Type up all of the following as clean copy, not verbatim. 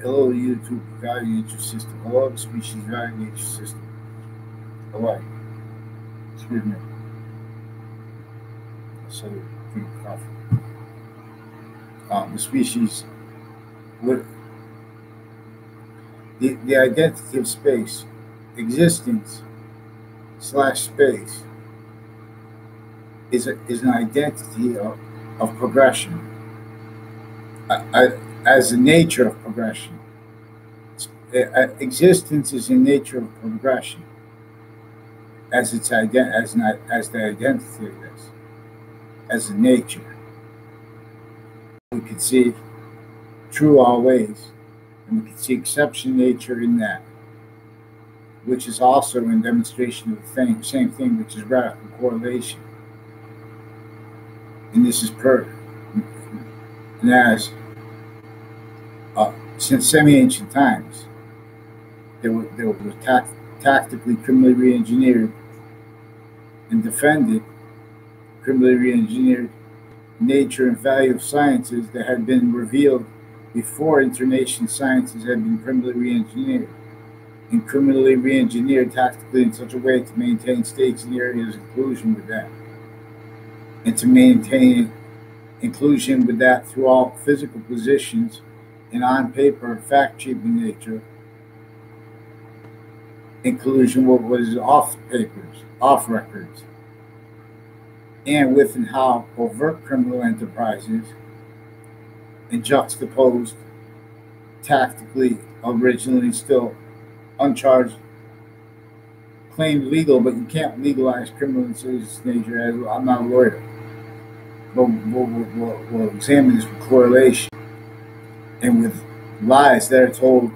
Hello, YouTube value nature system. Hello, species value nature system. Hello. Excuse me. So, drink coffee. The species, with the identity of space, existence / space, is an identity of progression, as the nature of progression. Existence is in nature of progression, as its as the identity of this, as a nature. We can see true always, and we can see exception nature in that, which is also in demonstration of the same thing, which is radical correlation. And this is and as since semi-ancient times, they were tactically, criminally re-engineered and defended criminally re-engineered nature and value of sciences that had been revealed before internation sciences had been criminally re-engineered, and criminally re-engineered tactically in such a way to maintain states and areas of inclusion with that, and to maintain inclusion with that through all physical positions and on paper fact-cheaping nature, inclusion what was off papers, off records, and with and how overt criminal enterprises and juxtaposed tactically, originally still uncharged, claimed legal, but you can't legalize criminal in serious nature. As I'm not a lawyer, but we'll examine this with correlation and with lies that are told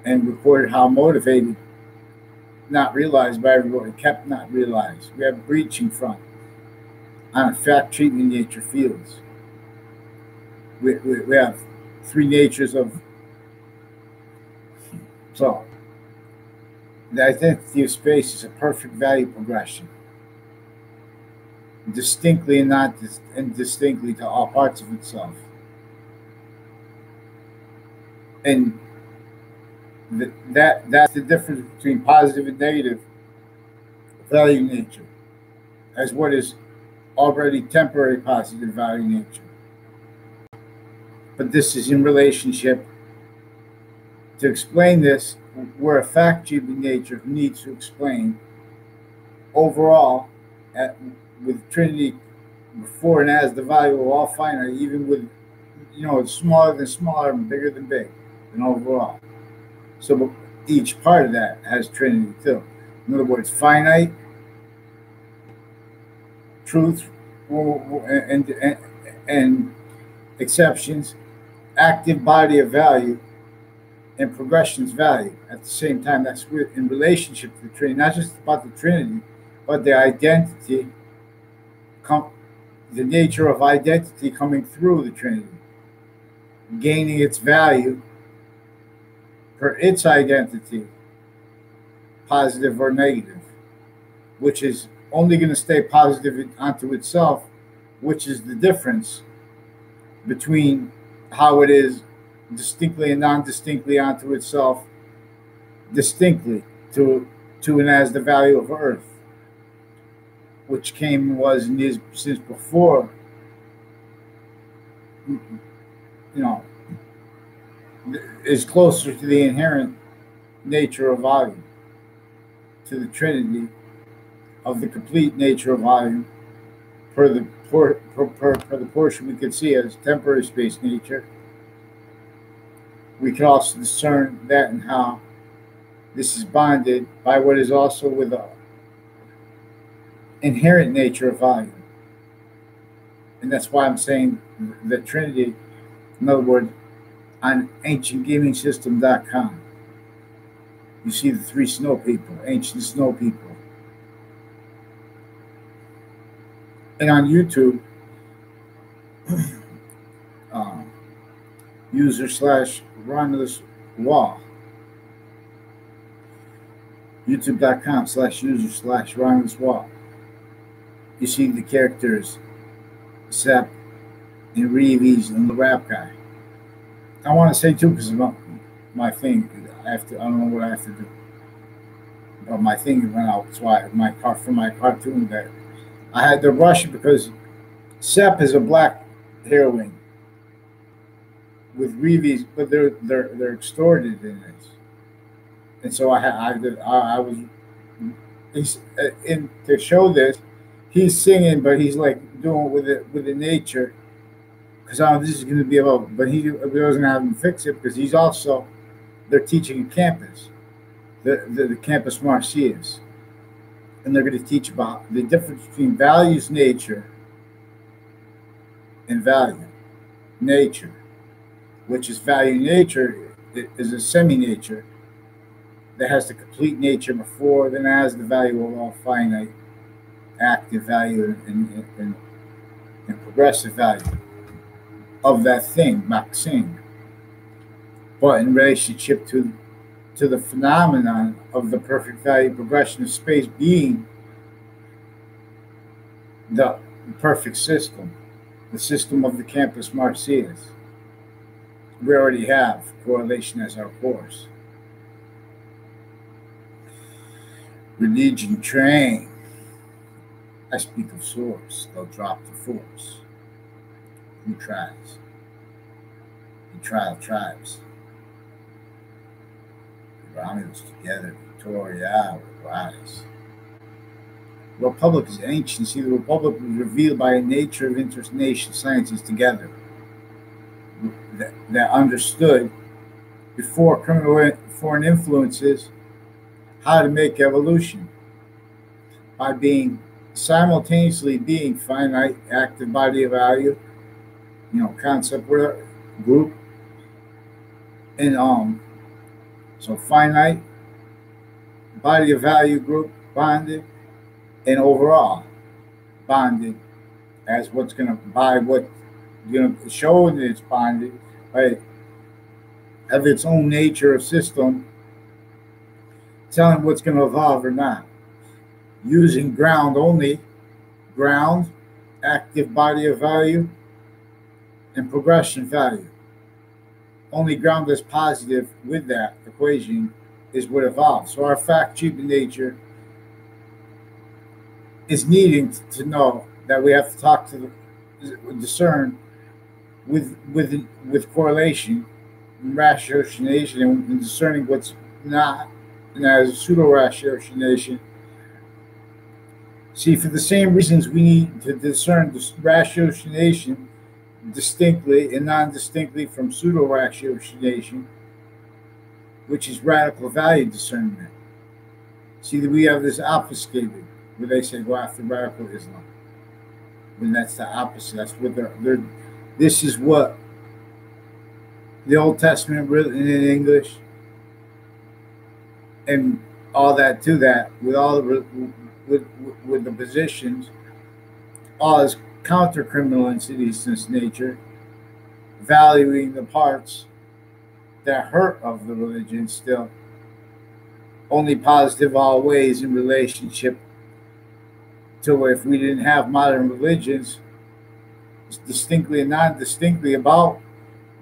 and recorded, how motivated, not realized by everyone, kept not realized. We have breaching front on fact treatment nature fields. We have three natures of. So, the identity of space is a perfect value progression, distinctly and not indistinctly to all parts of itself. And that's the difference between positive and negative value nature, as what is already temporary positive value nature. But this is in relationship. To explain this, we're a fact-cheaping nature who needs to explain overall, with Trinity before and as the value of all finite, even with, it's smaller than smaller and bigger than big, and overall. So each part of that has Trinity too. In other words, finite, truth, and exceptions, active body of value, and progression's value at the same time. That's in relationship to the Trinity, not just about the Trinity, but the identity, the nature of identity coming through the Trinity, gaining its value per its identity, positive or negative, which is only going to stay positive onto itself, which is the difference between how it is distinctly and non-distinctly onto itself, distinctly to and as the value of Earth, which came and was and is since before, is closer to the inherent nature of volume, to the Trinity of the complete nature of volume, per the portion we could see as temporary space nature. We can also discern that and how this is bonded by what is also with the inherent nature of volume. And that's why I'm saying the Trinity, in other words, on ancientgaming-system.com, you see the three snow people, ancient snow people. And on YouTube, user/Romulus Wall, youtube.com/user/Romulus Wall. You see the characters Sep and Reeves and the rap guy. I want to say too, because my thing, I don't know what I have to do, but my thing went out. That's why my cartoon that I had to rush it because Sep is a black heroine with Reeves, but they're extorted in this, and so I was in to show this. He's singing, but he's like doing with the nature because this is going to be about. But he wasn't having to fix it because he's also they're teaching a campus, the campus Marcius, and they're going to teach about the difference between values, nature, and value. Nature, which is value nature, is a semi-nature that has the complete nature before, then it has the value of all finite, active value, and progressive value of that thing, Maxine. But in relationship to the phenomenon of the perfect value progression of space being the perfect system, the system of the campus Marcius. We already have correlation as our course. Religion train. I speak of source, they'll drop the force. Who tries? The trial tribes. The Romulus together, Victoria will rise. The Republic is ancient. See, the Republic was revealed by a nature of international sciences together that understood before criminal foreign influences how to make evolution by being simultaneously being finite, active body of value, concept group, and so finite body of value group bonded, and overall bonded as what's going to buy what showing that it's bonded, right? Have its own nature of system, telling what's going to evolve or not. Using ground, active body of value, and progression value. Only ground that's positive with that equation is what evolves. So our fact sheet in nature is needing to know that we have to talk to discern with correlation and ratiocination and discerning what's not, and as pseudo-ratiocination. See, for the same reasons we need to discern the ratiocination distinctly and non-distinctly from pseudo-ratiocination, which is radical value discernment. See, that we have this obfuscated, where they say go after radical Islam. When that's the opposite. That's what they're this is what the Old Testament written in English and all that to that, with all the with the positions, all is counter criminal insidiousness nature, valuing the parts that hurt of the religion still, only positive always in relationship to if we didn't have modern religions distinctly and non-distinctly about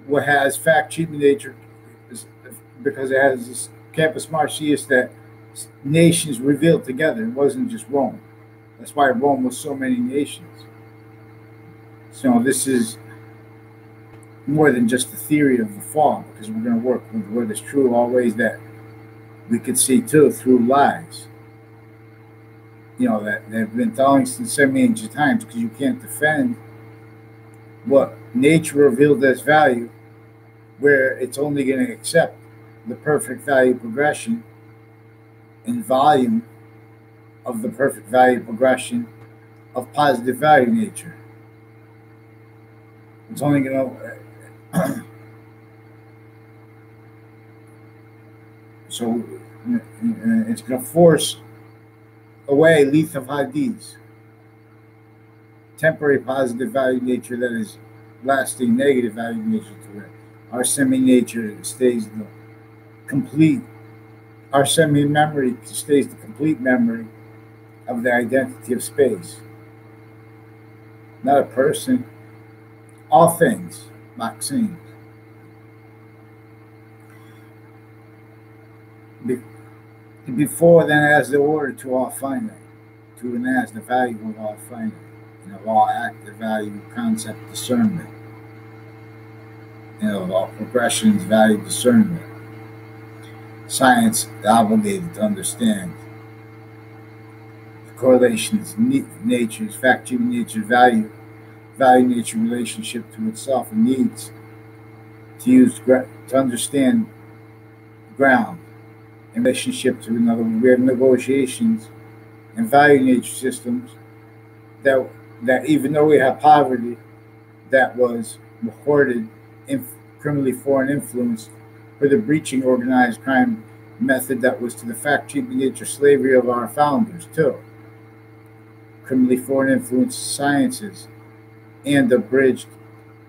what has fact treatment nature, because it has this campus Marcius that nations revealed together. It wasn't just Rome. That's why Rome was so many nations. So this is more than just the theory of the fall, because we're going to work with what is true always that we could see too through lies. That they've been telling since so many ancient times, because you can't defend what nature revealed as value, where it's only going to accept the perfect value progression and volume of the perfect value progression of positive value nature. It's only going to so it's going to force away Lethe of Hades, temporary positive value nature that is lasting negative value nature to it. Our semi-nature stays the complete. Our semi-memory stays the complete memory of the identity of space. Not a person. All things, Maxine. before then as the order to all finite, to and as the value of all finite, and of all active value concept discernment, and of all progressions value discernment. Science is obligated to understand the correlations, nature's fact, human nature's value nature relationship to itself and needs to understand ground in relationship to another. We have negotiations and value nature systems that even though we have poverty that was recorded in criminally foreign influence for the breaching organized crime method that was to the fact treatment nature slavery of our founders too. Criminally foreign influence sciences and abridged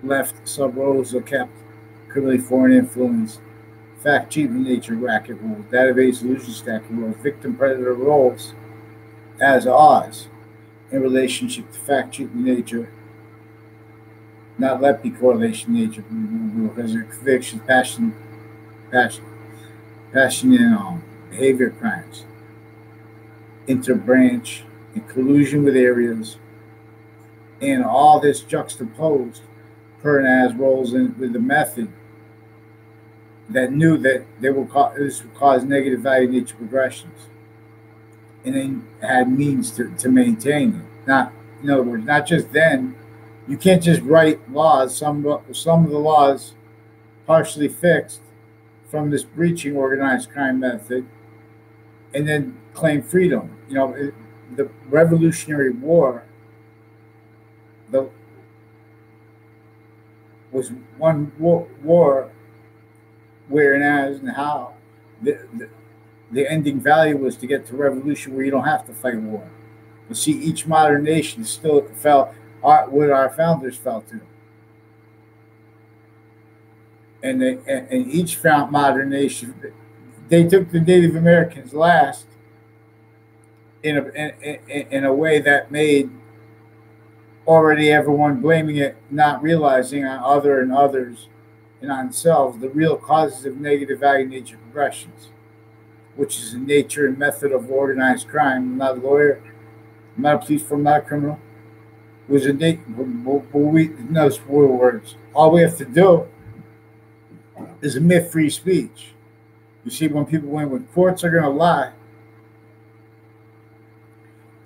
left sub rosa kept criminally foreign influence fact treatment nature racket rules, database solution stacking rules, victim predator roles as Oz in relationship to fact treatment nature, not Lethe correlation nature, because their convictions, passion and behavior crimes, interbranch and collusion with areas, and all this juxtaposed per and as roles in with the method that knew that this would cause negative value nature progressions, and then had means to maintain it. Not, in other words, not just then. You can't just write laws. Some of the laws partially fixed from this breaching organized crime method, and then claim freedom. The Revolutionary War, was one war where and as and how the ending value was to get to revolution where you don't have to fight war. But see, each modern nation still felt what our founders felt to. And each modern nation, they took the Native Americans last in a way that made already everyone blaming it, not realizing on other and others and on themselves the real causes of negative value nature progressions, which is the nature and method of organized crime. I'm not a lawyer, I'm not a police force, I'm not a criminal. It was no spoil words. All we have to do is admit free speech. You see, when courts are going to lie,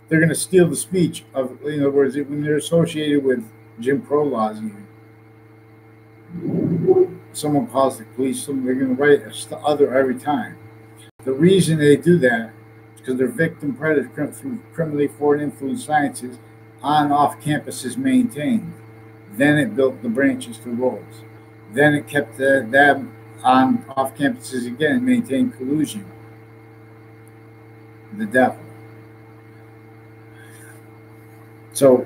they're going to steal the speech of, in other words, when they're associated with Jim Crow laws, even. Someone calls the police, they're going to write other every time. The reason they do that is because they're victim predators through criminally foreign influence sciences on and off campuses maintained. Then it built the branches to roles. Then it kept them on off campuses again, maintained collusion. The devil. So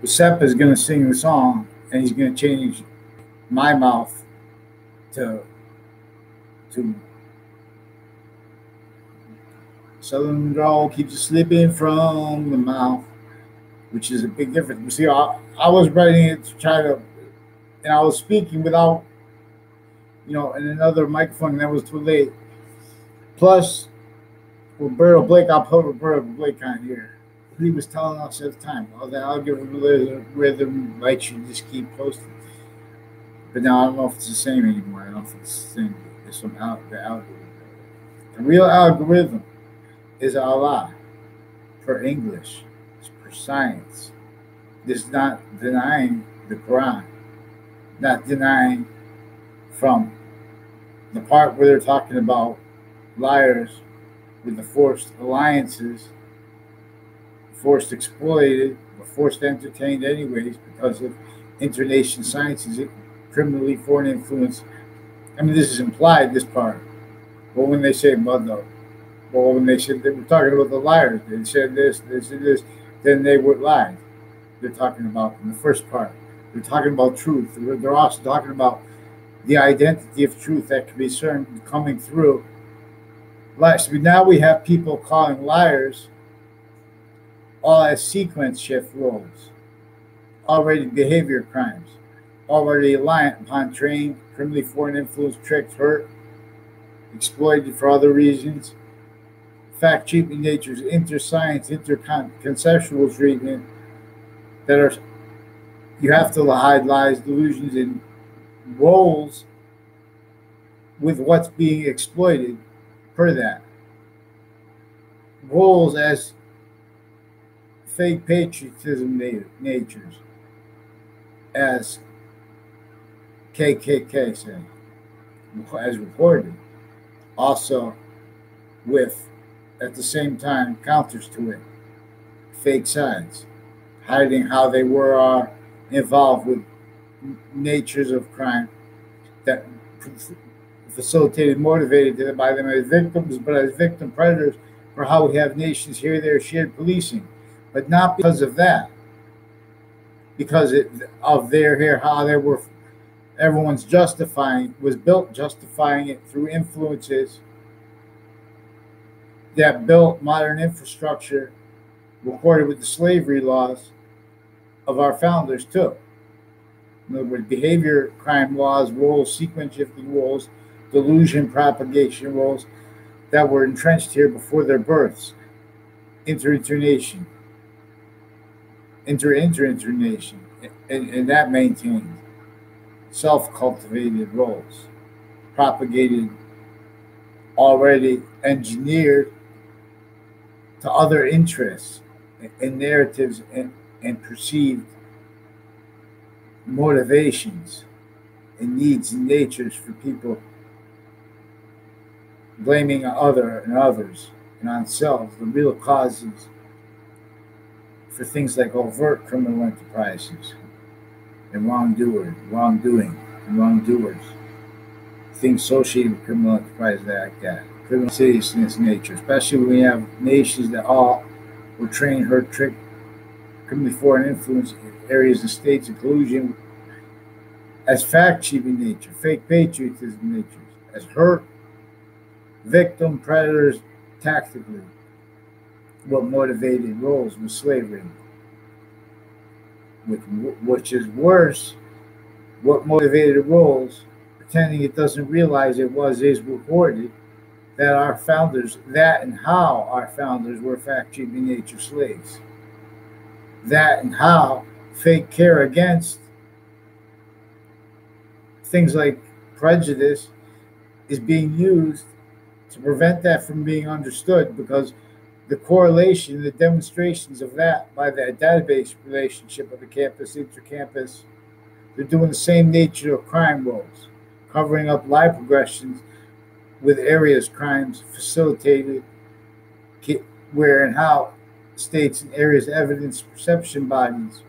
Sepp is going to sing the song, and he's going to change my mouth to Southern drawl keeps you slipping from the mouth, which is a big difference. You see, I was writing it to try to, and I was speaking without, in another microphone, and that was too late. Plus, Roberto Blake, I'll put Roberto Blake on here. He was telling us at the time, the algorithm likes you just keep posting. But now I don't know if it's the same anymore. I don't know if it's the same. There's some the algorithm. The real algorithm is Allah for English, it's for science. This is not denying the Quran, not denying from the part where they're talking about liars with the forced alliances, forced exploited, or forced entertained anyways because of internation sciences, criminally foreign influence. I mean, this is implied, this part. But when they say when they said they were talking about the liars, they said this, then they would lie. They're talking about in the first part. They're talking about truth. They're also talking about the identity of truth that can be certain coming through lies. So now we have people calling liars all as sequence shift roles, already behavior crimes, already reliant upon trained, criminally foreign influence, tricked, hurt, exploited for other reasons. Fact treatment nature's inter-science, inter-conceptual treatment that are you have to hide lies, delusions, and roles with what's being exploited per that. Roles as fake patriotism natures, as KKK say, as reported. Also, with, at the same time, counters to it, fake sides, hiding how they were involved with natures of crime that facilitated, motivated by them as victims, but as victim predators for how we have nations here, there, shared policing. But not because of that, because of their here, how they were, everyone's justifying, was built justifying it through influences that built modern infrastructure recorded with the slavery laws of our founders too. In other words, behavior crime laws, roles, sequence shifting roles, delusion propagation roles that were entrenched here before their births. Internation, internation, and that maintained self-cultivated roles, propagated, already engineered to other interests and narratives and perceived motivations and needs and natures for people, blaming other and others and on self the real causes for things like overt criminal enterprises and wrongdoing and wrongdoers, things associated with criminal enterprises like that, criminal seriousness nature, especially when we have nations that all were trained, hurt, tricked, criminally foreign influence areas and states in collusion as fact-cheating nature, fake patriotism natures, as hurt, victim, predators, tactically. What motivated roles was slavery, which is worse. What motivated roles, pretending it doesn't realize it is reported that our founders, that and how our founders were fact-cheating nature slaves. That and how fake care against things like prejudice is being used to prevent that from being understood, because the correlation, the demonstrations of that by that database relationship of the campus, intercampus, they're doing the same nature of crime roles, covering up lie progressions with areas crimes facilitated, where and how states and areas evidence perception bodies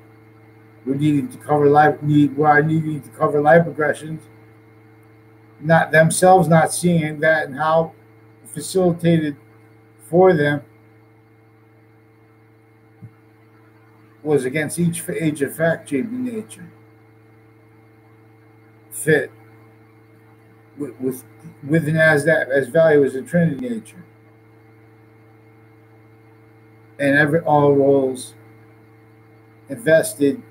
were needing to cover lie progressions, not themselves not seeing that and how facilitated for them was against each age of fact-cheating nature, fit within as value as a trinity nature, and all roles invested,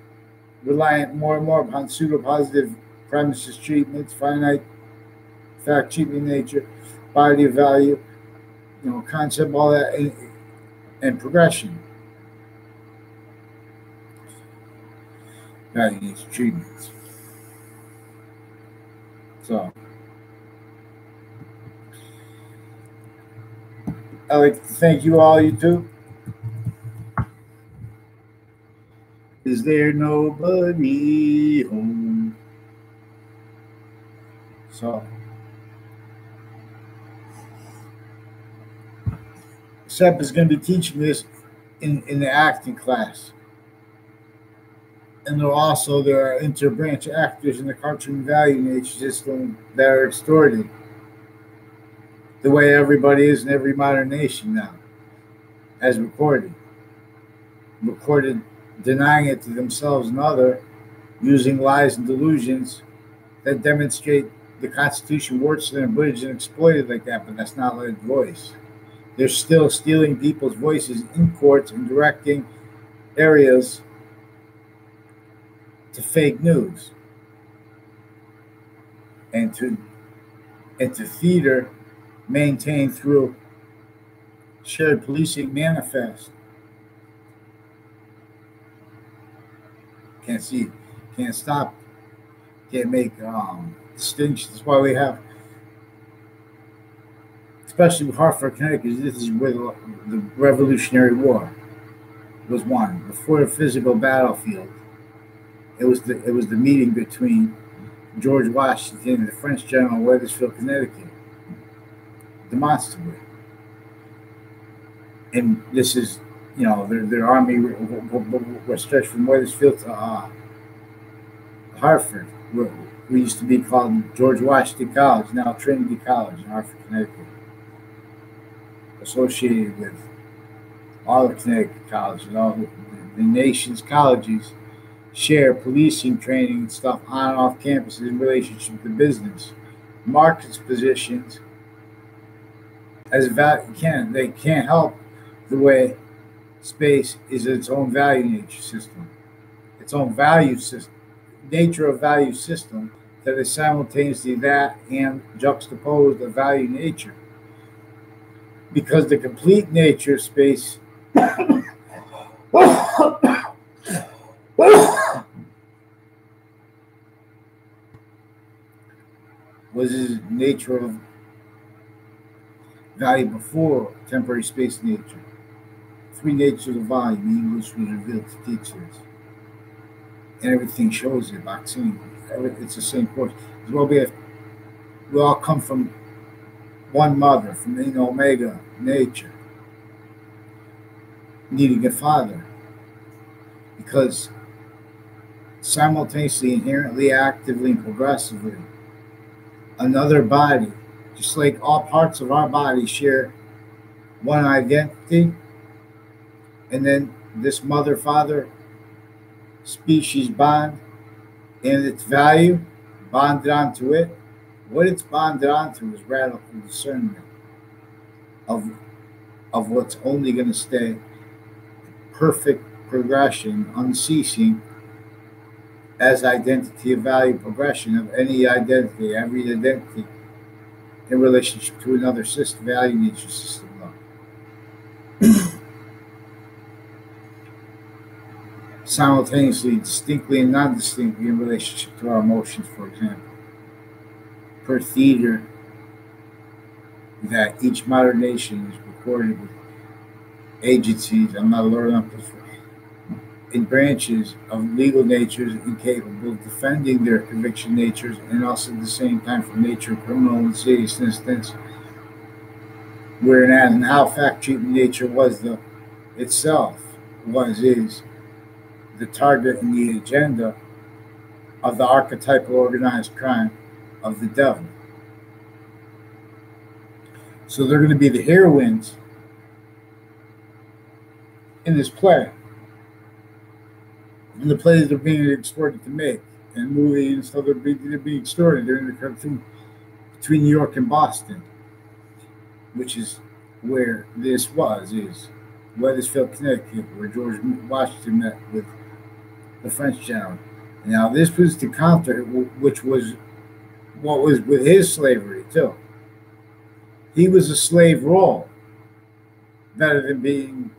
reliant more and more upon pseudo-positive premises treatments, finite fact-cheating nature, body of value, concept, all that, and progression. Value nature treatments. So, I'd like to thank you all, YouTube. Is there nobody home? So, Sep is going to be teaching this in the acting class. And there are inter-branch actors in the cartoon value nature system that are extorted the way everybody is in every modern nation now, as recorded, denying it to themselves and other, using lies and delusions that demonstrate the Constitution works and abridged and exploited like that, but that's not their voice. They're still stealing people's voices in courts and directing areas to fake news and to theater maintained through shared policing manifest. Can't see, can't stop, can't make distinctions. That's why we have, especially with Hartford, Connecticut, this is where the Revolutionary War was won. Before the physical battlefield, it was the meeting between George Washington and the French general in Wethersfield, Connecticut, demonstrably. And this is, their army were stretched from Wethersfield to Hartford, we used to be called George Washington College, now Trinity College in Hartford, Connecticut, associated with all the Connecticut colleges, all the nation's colleges share policing training and stuff on and off campus in relationship to business. Markets positions as they can't help the way space is its own value nature system, its own value system, nature of value system that is simultaneously that and juxtaposed a value nature. Because the complete nature of space was his nature of value before temporary space nature. Three natures of value, the English was revealed to teach this. And everything shows it, vaccine. It's the same course. Well, we all come from one mother, from the omega nature, needing a father. Because simultaneously, inherently, actively, and progressively, another body, just like all parts of our body share one identity, and then this mother-father species bond and its value bonded onto it. What it's bonded onto is radical discernment of what's only going to stay, perfect progression, unceasing, as identity of value progression of any identity, every identity in relationship to another system, value nature system. Simultaneously, distinctly and non-distinctly in relationship to our emotions, for example. Per theater that each modern nation is recorded with agencies, I'm not learning up this in branches of legal natures incapable of defending their conviction natures, and also at the same time from nature of criminal and seriousness, whereas and how fact treatment nature was is the target and the agenda of the archetypal organized crime of the devil. So they're going to be the heroines in this play. And the plays they're being extorted to make, and movies and stuff they're being extorted during the cartoon between New York and Boston, which is where this is Wethersfield, Connecticut, where George Washington met with the French general. Now this was to counter, which was what was with his slavery too. He was a slave role, better than being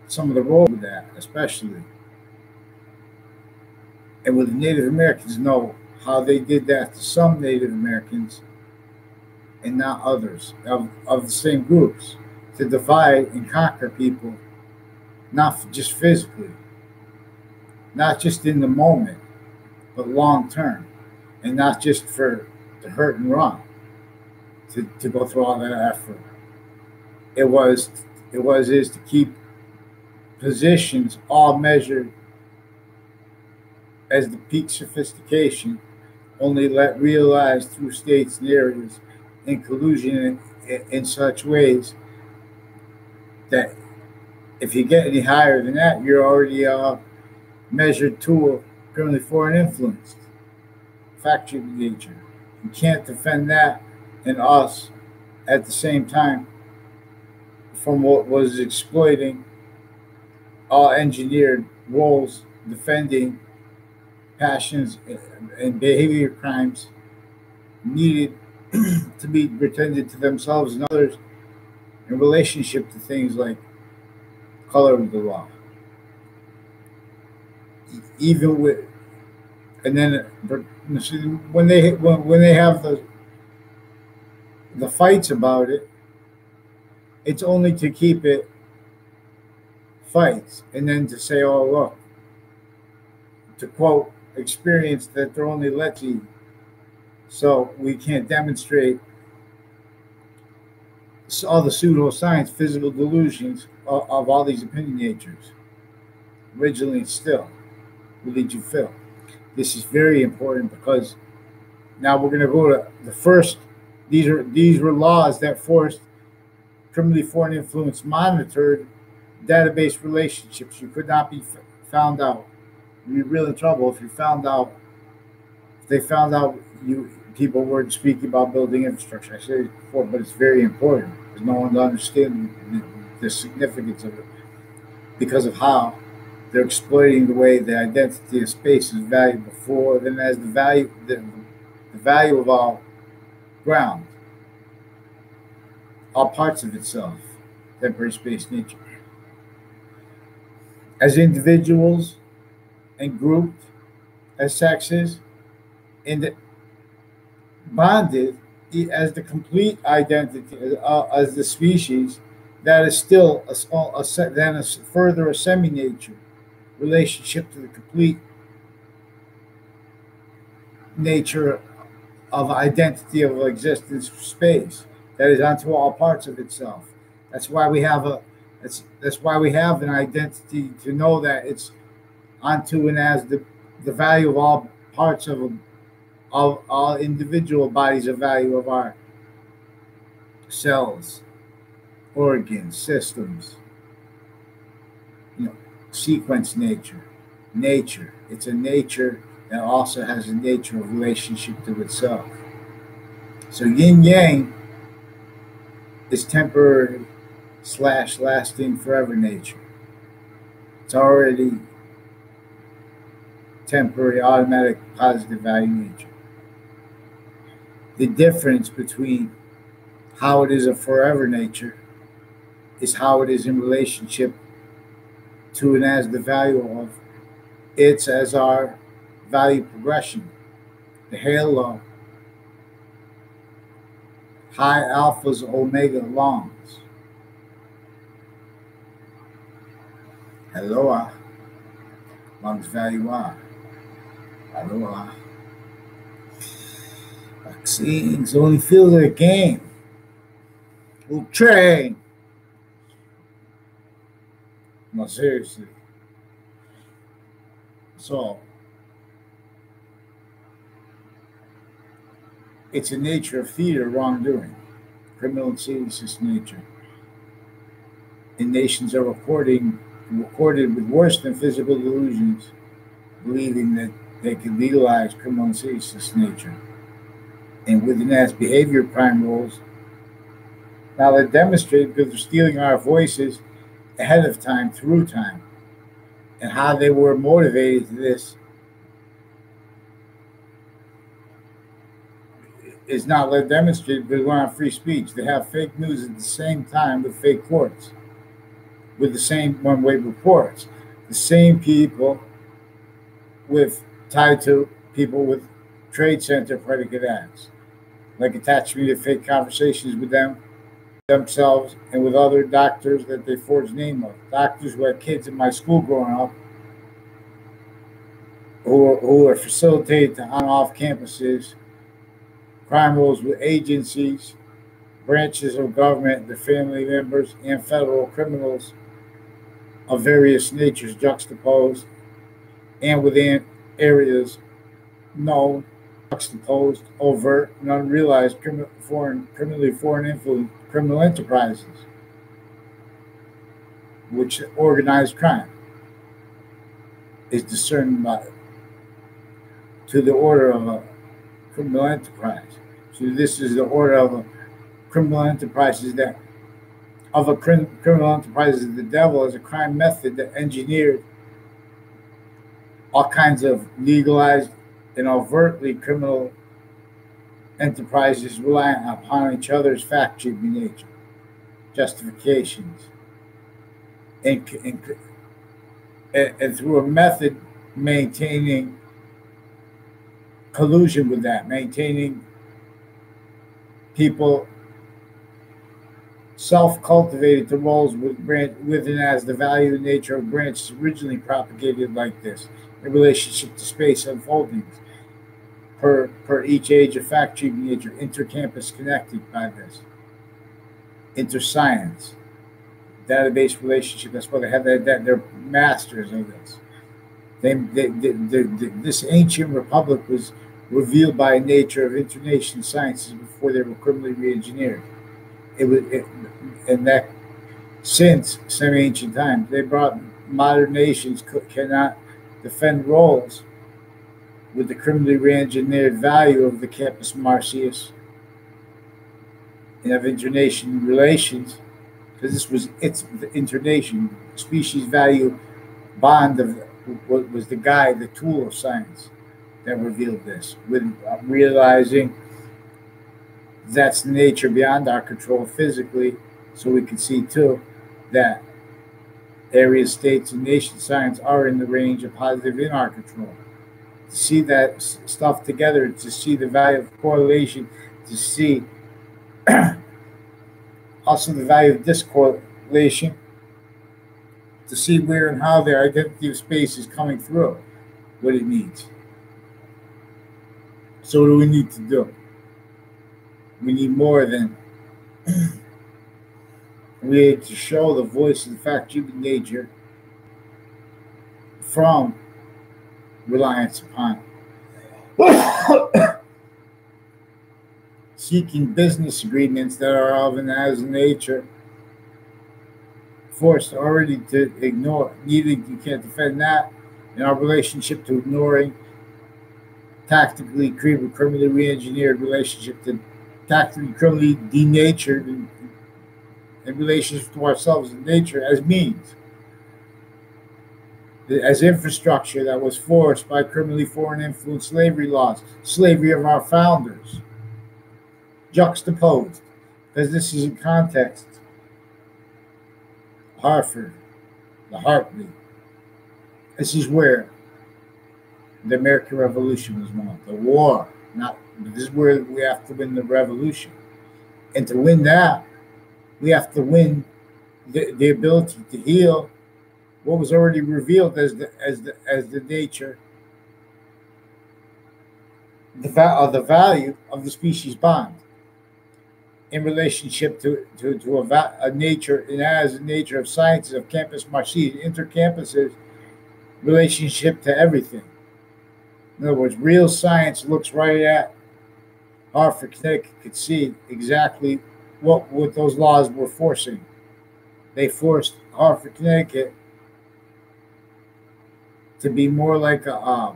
some of the role of that, especially. And with the Native Americans, know how they did that to some Native Americans and not others of the same groups, to divide and conquer people, not just physically, not just in the moment, but long term, and not just for the hurt and wrong, to go through all that effort. Is to keep positions all measured as the peak sophistication, only realized through states and areas in collusion in such ways that if you get any higher than that, you're already a measured tool, criminally foreign influenced, factory nature. You can't defend that and us at the same time from what was exploiting all engineered roles, defending passions and behavior crimes needed to be pretended to themselves and others in relationship to things like color of the law. Even with, and then when they have the fights about it, it's only to keep it fights, and then to say, "Oh, look," to quote experience, that they're only Lethe, so we can't demonstrate all the pseudoscience, physical delusions of all these opinion natures, originally and still, will lead you fill. This is very important because now we're going to go to the first. These were laws that forced criminally foreign influence monitored database relationships. You could not be found out. You'd be real in trouble if you found out. If they found out you people weren't speaking about building infrastructure. I said it before, but it's very important because no one understands the significance of it because of how they're exploiting the way the identity of space is valued before them as the value of all ground, all parts of itself, temporary space nature. As individuals and grouped as sexes, and bonded as the complete identity as the species, that is still then a further a semi-nature relationship to the complete nature of identity of existence space that is onto all parts of itself. That's why we have that's why we have an identity to know that it's onto and as the value of all parts of all individual bodies of value of our cells, organs, systems, you know, sequence nature. Nature. It's a nature that also has a nature of relationship to itself. So yin yang is temporary / lasting forever nature. It's already temporary, automatic, positive value nature. The difference between how it is a forever nature is how it is in relationship to and as the value of it's as our value progression. The halo, high alphas, omega longs. Aloha, longs value are. Aloha. Vaccines only feel their game. We'll train. No, seriously. So, it's a nature of theater wrongdoing, criminal and seditious nature. And nations are recorded with worse than physical delusions, believing that they can legalize criminal and seditious nature. And within that behavior crime rules, now they're demonstrated because they're stealing our voices ahead of time, through time, and how they were motivated to this is not demonstrated because we're on free speech. They have fake news at the same time with fake courts, with the same one-way reports. The same people tied to people with trade center predicate acts, like attach me to fake conversations with themselves and with other doctors that they forged name of. Doctors who had kids in my school growing up who are facilitated to on off campuses, crime rules with agencies, branches of government, their family members, and federal criminals of various natures juxtaposed and within areas known, juxtaposed, overt, and unrealized criminally foreign influence criminal enterprises, which organized crime is discerned by to the order of a criminal enterprise. So this is the order of a criminal enterprises that of a criminal enterprise of the devil as a crime method that engineered all kinds of legalized and overtly criminal enterprises reliant upon each other's fact-driven nature, justifications, and, and, and through a method maintaining collusion with that, maintaining people self-cultivated to roles with and as the value and nature of branches originally propagated like this, in relationship to space unfoldings, per each age of fact-driven nature, intercampus connected by this, interscience, database relationship. That's why they have that they're masters of this. This ancient republic was revealed by nature of internation sciences before they were criminally re-engineered. And that since some ancient times, they brought modern nations cannot defend roles with the criminally re-engineered value of the campus Marcius and of internation relations, because this was its internation species value bond of was the guide, the tool of science that revealed this, with realizing that's nature beyond our control physically, so we can see too that areas, states, and nation science are in the range of positive in our control. To see that stuff together, to see the value of correlation, to see also the value of discorrelation, to see where and how their identity of space is coming through, what it needs. So what do we need to do? We need more than we need to show the voice of the fact-driven nature from reliance upon seeking business agreements that are of and as nature, forced already to ignore. Needing you can't defend that in our relationship to ignoring tactically criminally re-engineered relationship to tactically criminally denatured in relationship to ourselves and nature as means, as infrastructure that was forced by criminally foreign influence slavery laws, slavery of our founders, juxtaposed, because this is in context. Hartford, the heartbeat. This is where the American Revolution was won. The war, not this is where we have to win the revolution, and to win that, we have to win the ability to heal what was already revealed as the nature, the value of the species bond in relationship to a nature and as a nature of sciences of campus Marcius, intercampuses relationship to everything. In other words, real science looks right at Hartford, Connecticut, could see exactly what those laws were forcing. They forced Hartford, Connecticut to be more like a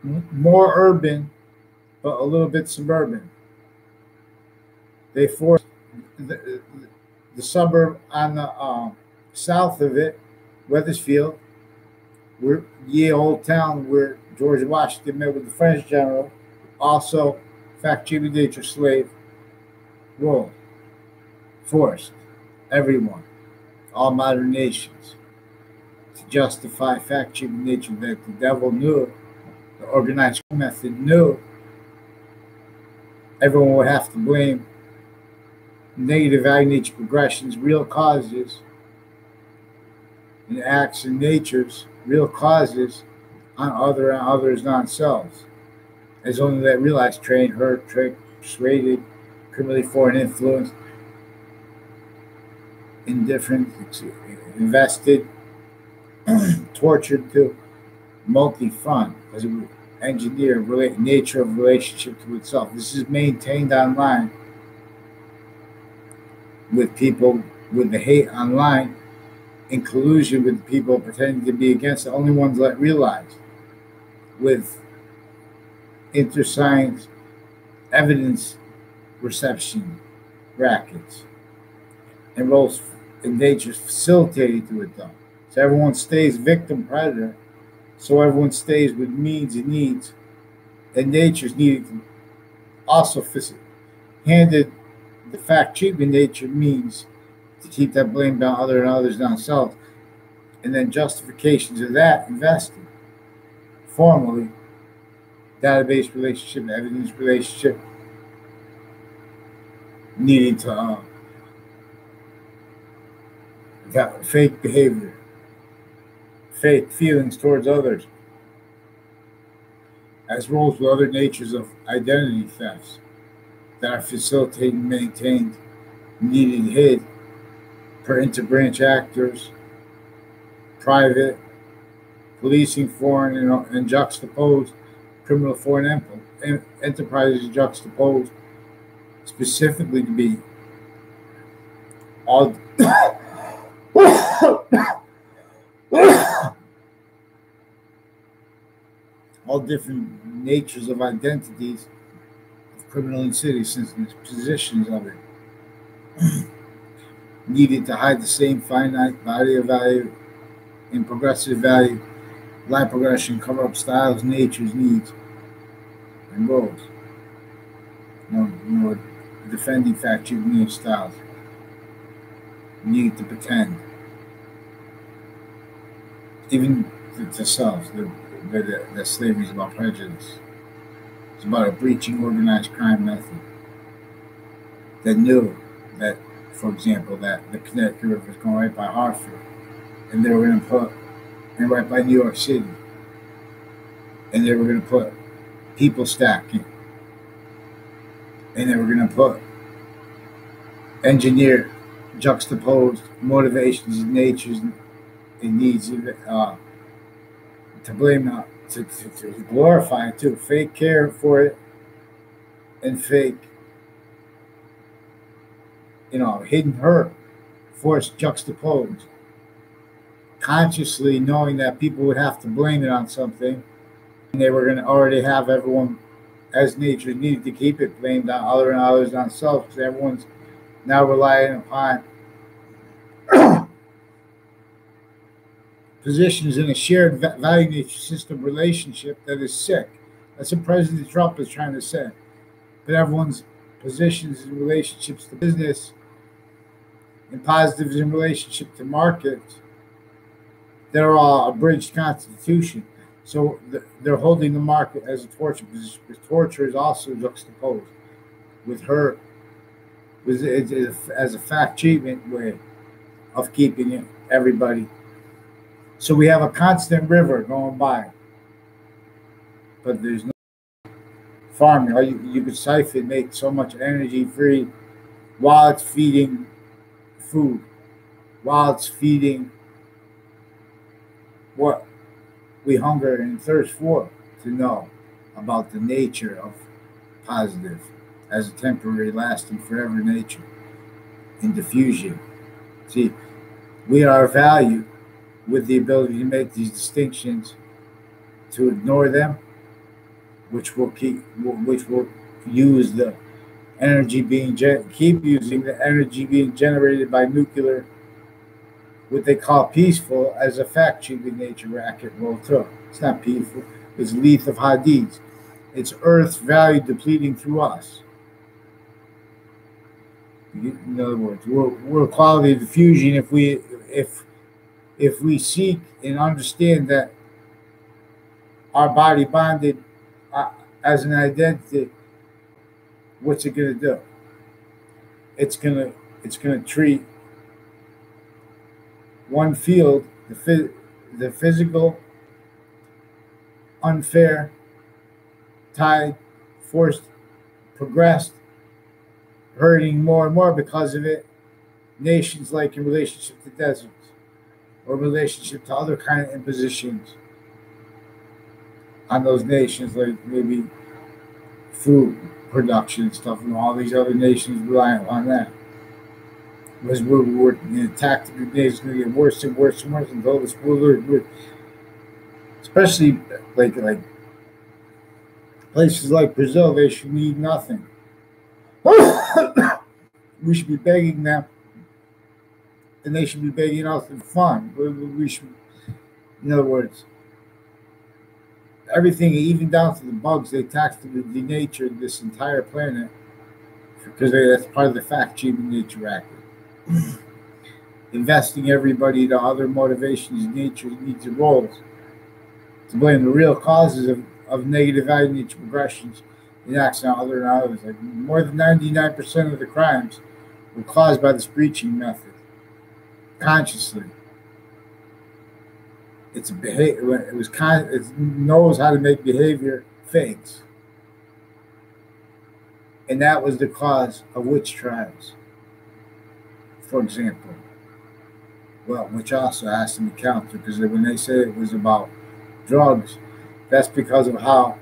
more urban, but a little bit suburban. They forced the suburb on the south of it, Wethersfield, where Ye Old Town, where George Washington met with the French general, also fact-driven nature slave role, forced everyone, all modern nations, to justify fact-driven nature that the devil knew, the organized method knew. Everyone would have to blame negative value nature progressions, real causes, and acts and natures, real causes on others, non-selves. As only that realized, trained, hurt, tricked, persuaded, criminally foreign influence, indifferent, invested, tortured to multi-front, as it would engineer nature of relationship to itself. This is maintained online with people with the hate online in collusion with people pretending to be against the only ones that realize, with interscience evidence reception rackets and roles in nature facilitated to it though. So everyone stays victim predator, so everyone stays with means and needs and nature's needed to also handed the fact treatment nature means to keep that blame down other and others down self, and then justifications of that invested formally, database relationship, evidence relationship, needing to that fake behavior, fake feelings towards others, as well as with other natures of identity thefts that are facilitated and maintained, needed hid per interbranch actors, private, policing foreign and juxtaposed, criminal foreign enterprises juxtaposed specifically to be all all different natures of identities of criminal insidiousness and positions of it, needed to hide the same finite body of value and progressive value, life progression, cover up styles, natures, needs, and roles. More defending fact treatment styles. Need to pretend. Even to selves, the slavery is about prejudice. It's about a breaching organized crime method that knew that, for example, that the Connecticut River was going right by Hartford, and they were going to put, and right by New York City, and they were going to put people stacking, and they were going to put engineer juxtaposed motivations and natures and needs to blame to glorify it too, fake care for it and fake hidden hurt, forced juxtaposed, consciously knowing that people would have to blame it on something, and they were going to already have everyone as nature needed to keep it blamed on other and others on self, because everyone's now relying upon positions in a shared value nature system relationship that is sick. That's what President Trump is trying to say. But everyone's positions in relationships to business and positives in relationship to markets, they're all a bridged constitution. So they're holding the market as a torture position, because torture is also juxtaposed with her as a fact treatment way of keeping everybody. So we have a constant river going by, but there's no farming. You could siphon, make so much energy free while it's feeding food, while it's feeding what we hunger and thirst for, to know about the nature of positive as a temporary, lasting, forever nature in diffusion. See, we are valued with the ability to make these distinctions, to ignore them, which will use the energy keep using the energy being generated by nuclear, what they call peaceful, as a fact treatment nature racket roll through. It's not peaceful. It's Lethe of Hades. It's Earth's value depleting through us. In other words, we're quality diffusion if we seek and understand that our body bonded as an identity. What's it going to do? It's going to treat one field, the physical, unfair, tied, forced, progressed, hurting more and more because of it. Nations like in relationship to deserts, or relationship to other kind of impositions on those nations, like maybe food production and stuff, and all these other nations rely on that. Because we're the tactical days is going to get worse and worse and worse until the spoilers, especially like places like Brazil, they should need nothing. We should be begging them, and they should be begging us for fun. We should, in other words, everything, even down to the bugs, they tactically denatured this entire planet because that's part of the fact sheet in Nature Act. Investing everybody to other motivations, nature needs and roles to blame the real causes of negative value nature progressions and acts on other and others. Like more than 99% of the crimes were caused by this breaching method. Consciously. It's a behavior. It knows how to make behavior fakes, and that was the cause of witch trials, for example. Well, which also has to be counted because when they say it was about drugs, that's because of how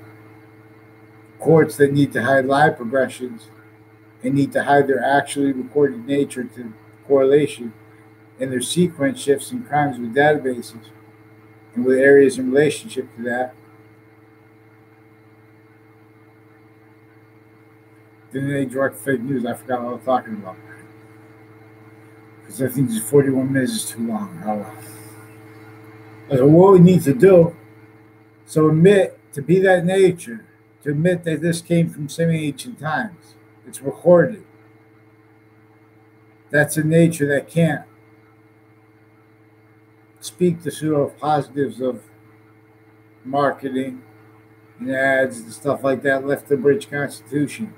courts that need to hide lie progressions and need to hide their actually recorded nature to correlation and their sequence shifts in crimes with databases and with areas in relationship to that. Then they direct fake news. I forgot what I was talking about. Because I think 41 minutes is too long. So what we need to do, so admit to be that nature, to admit that this came from semi-ancient times. It's recorded. That's a nature that can't speak the pseudo-positives of marketing and ads and stuff like that, left the bridge constitution,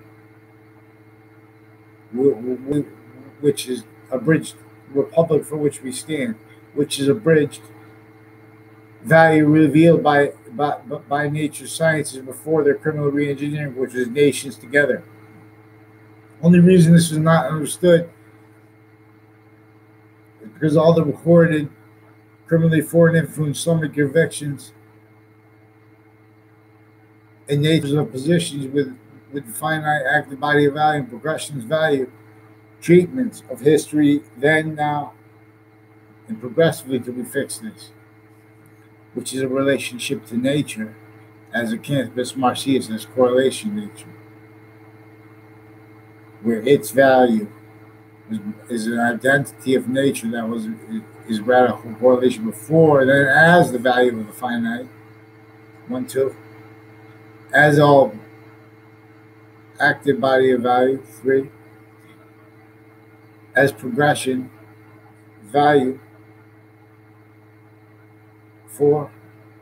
which is a bridged republic for which we stand, which is a bridged value revealed by nature's sciences before their criminal reengineering, which is nations together. Only reason this was not understood is because all the recorded criminally foreign influence stomach convictions and natures of positions with finite active body of value and progressions value treatments of history then, now, and progressively till we fix this, which is a relationship to nature as a Campus Marcius as correlation nature, where its value is an identity of nature that is radical correlation before, then as the value of the finite, 1, 2, as all active body of value, 3, as progression value, 4,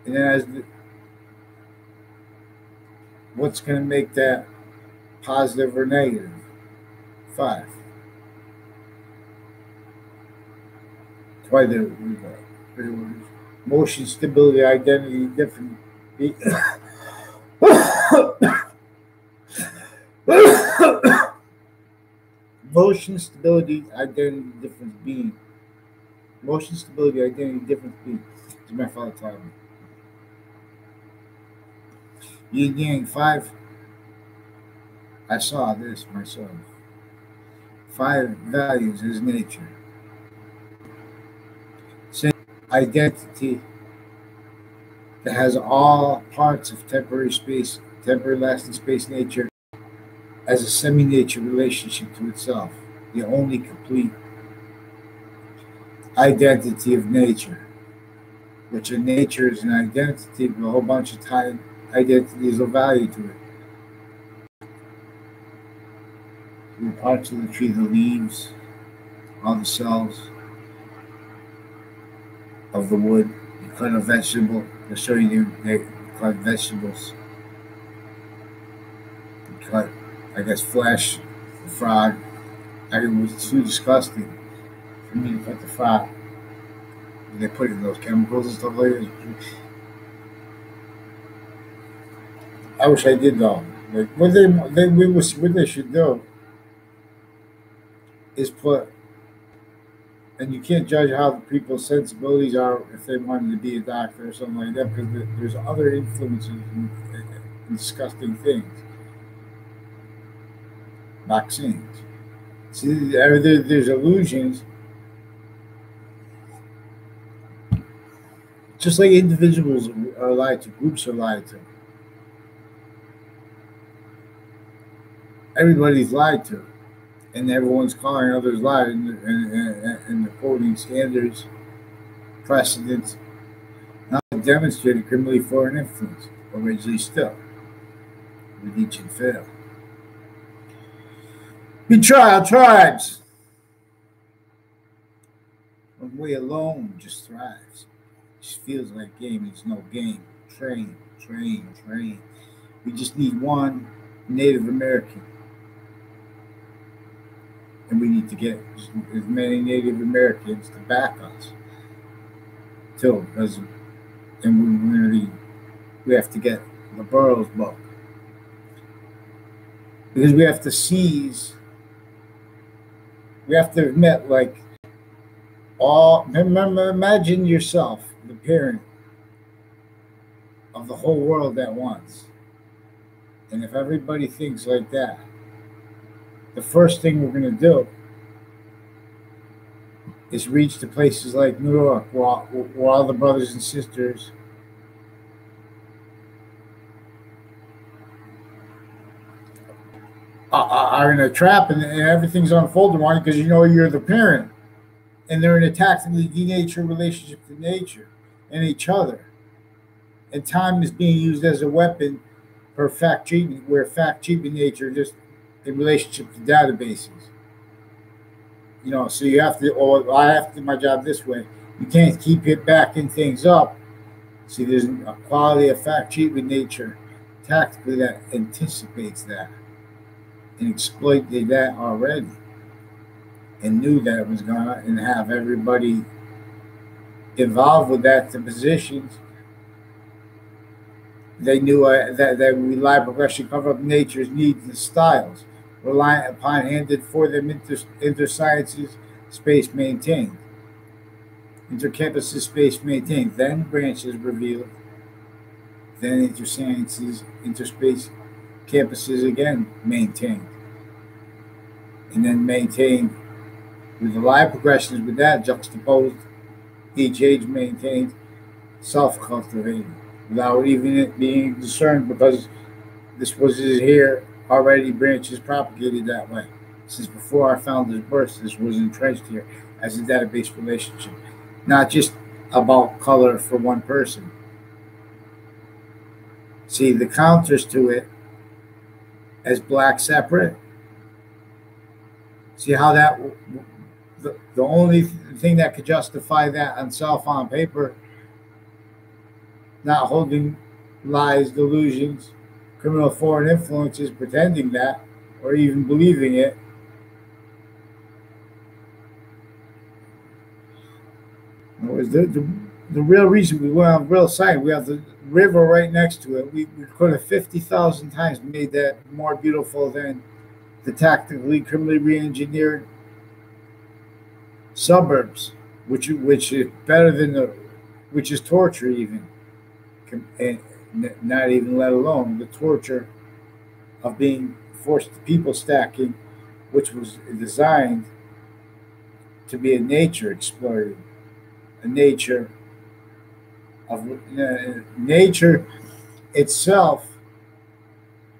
and then as what's going to make that positive or negative, 5. That's why the motion, stability, identity, different. Motion, stability, identity, difference, being. Motion, stability, identity, difference, being. As my father taught me. Yin Yang 5. I saw this myself. 5 values is nature. Same identity that has all parts of temporary space, temporary lasting space nature as a semi-nature relationship to itself, the only complete identity of nature, which in nature is an identity with a whole bunch of tied identities of value to it. The parts of the tree, the leaves, all the cells of the wood. You cut a vegetable, they'll show you they cut vegetables. You cut, I guess, flesh, the frog. It was too disgusting for me to cut the frog. They put in those chemicals and stuff like that. I wish I did though. Like what they should do is put, and you can't judge how people's sensibilities are if they wanted to be a doctor or something like that, because there's other influences and disgusting things. Vaccines. See, there's illusions. Just like individuals are lied to, groups are lied to. Everybody's lied to, and everyone's calling others lied, and the quoting standards, precedents, not demonstrated criminally foreign influence originally still, with each and fail. Betrayal tribes. When we alone just thrives. Just feels like game. It's no game. Train, train, train. We just need one Native American. And we need to get as many Native Americans to back us. Too, because and we have to get the Burroughs book. Because we have to seize, we have to admit, like, remember, imagine yourself the parent of the whole world at once. And if everybody thinks like that, the first thing we're going to do is reach to places like New York, where all the brothers and sisters are in a trap, and everything's unfolding on you because you know you're the parent. And they're in a tactically denatured relationship to nature and each other. And time is being used as a weapon for fact treatment, where fact treatment nature just in relationship to databases. You know, so you have to, or I have to do my job this way. You can't keep it backing things up. See, there's a quality of fact treatment nature tactically that anticipates that and exploited that already. And knew that it was going to, and have everybody involved with that to positions. They knew that reliable progression cover up nature's needs and styles, reliant upon handed for them inter-sciences space maintained. Inter-campuses space maintained, then branches revealed, then inter-sciences, interspace campuses again maintained. And then maintained with the live progressions with that juxtaposed, each age maintained, self-cultivated, without even it being discerned, because this was here already branches propagated that way. Since before our founder's birth, this was entrenched here as a database relationship, not just about color for one person. See, the counters to it as black separate. See how that... The only thing that could justify that on self on paper, not holding lies, delusions, criminal foreign influences, pretending that, or even believing it. Was the real reason we went on real side. We have the river right next to it. We could have 50,000 times made that more beautiful than the tactically, criminally re-engineered suburbs, which is better than which is torture even, and not even let alone the torture of being forced to people stacking, which was designed to be a nature exploited, a nature of nature itself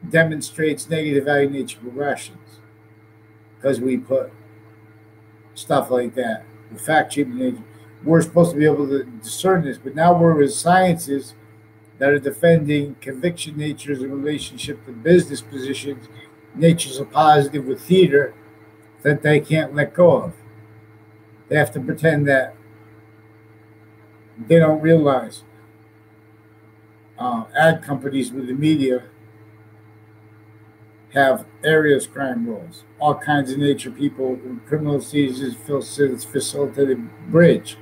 demonstrates negative value nature progressions because we put stuff like that. The fact treatment, we're supposed to be able to discern this, but now we're with sciences that are defending conviction natures in relationship to business positions, natures are positive with theater that they can't let go of. They have to pretend that they don't realize. Ad companies with the media have areas crime rules, all kinds of nature people, criminal seizures, facilitated bridge,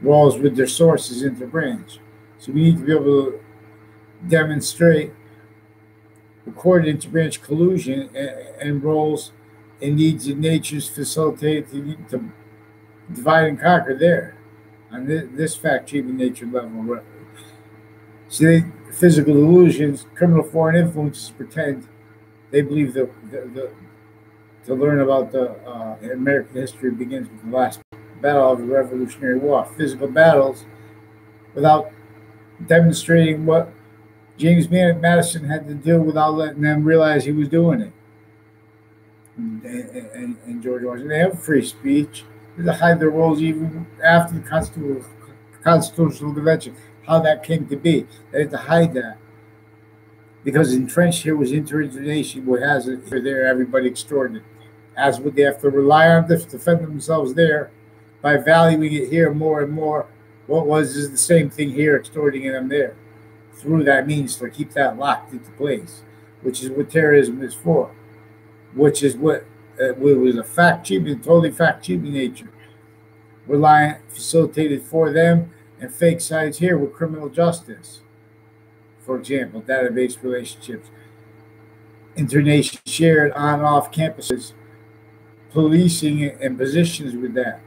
walls with their sources interbranch. So we need to be able to demonstrate recorded interbranch collusion and roles and needs in nature's facilitate to divide and conquer there on this fact treatment nature level. See, physical illusions, criminal foreign influences pretend they believe to learn about the American history begins with the last battle of the Revolutionary War. Physical battles without demonstrating what James Madison had to do without letting them realize he was doing it. And George Washington, they have free speech. They had to hide their roles even after the Constitutional Convention, how that came to be. They had to hide that Because entrenched here was internation, what has it here, there, everybody extorted. As would they have to rely on this to defend themselves there by valuing it here more and more. What was is the same thing here, extorting them there through that means to keep that locked into place, which is what terrorism is for, which is what was a fact cheating, totally fact cheating nature, reliant, facilitated for them, and fake sides here with criminal justice. For example, database relationships, internation shared on and off campuses, policing and positions with that,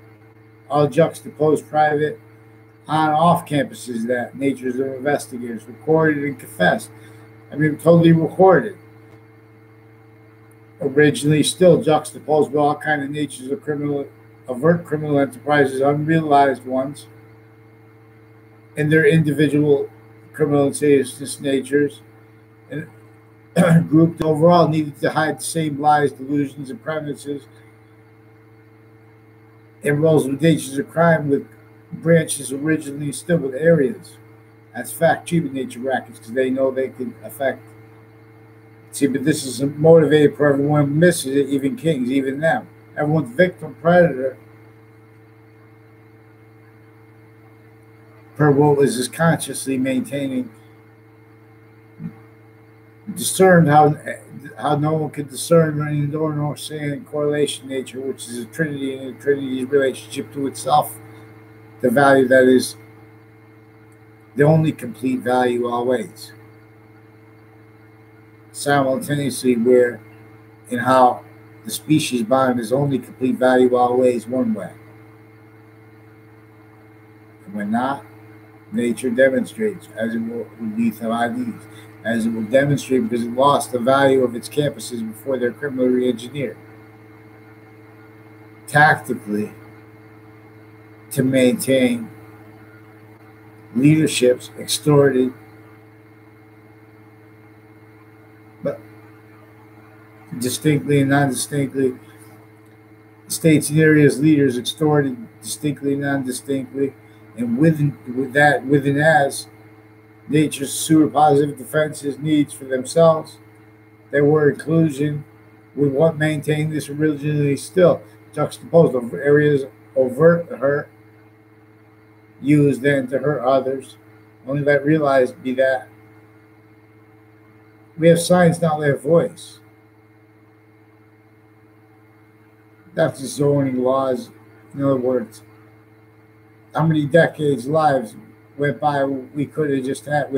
all juxtaposed private on and off campuses that natures of investigators recorded and confessed. I mean, totally recorded. Originally, still juxtaposed with all kind of natures of overt criminal enterprises, unrealized ones, and their individual criminal and sadistic natures, and grouped overall needed to hide the same lies, delusions, and premises, and roles with natures of crime with branches originally still with areas. That's fact cheating nature rackets because they know they can affect. See, but this is motivated for everyone who misses it, even kings, even them. Everyone's victim predator per what was is consciously maintaining, discerned how no one could discern nor say correlation nature, which is a trinity and a trinity's relationship to itself, the value that is the only complete value always. Simultaneously, where and how the species bond is only complete value always one way. And when not, nature demonstrates, as it will with Lethe of Hades, as it will demonstrate because it lost the value of its campuses before they're criminally re-engineered. Tactically, to maintain leaderships extorted, but distinctly and non-distinctly, states and areas leaders extorted distinctly and non-distinctly, and within as nature's super positive defenses needs for themselves, there were inclusion with what maintained this originally still juxtaposed of areas overt hurt used then to hurt others. Only let realized be that we have signs, not we have voice. That's the zoning laws. In other words, how many decades lives went by we could have just had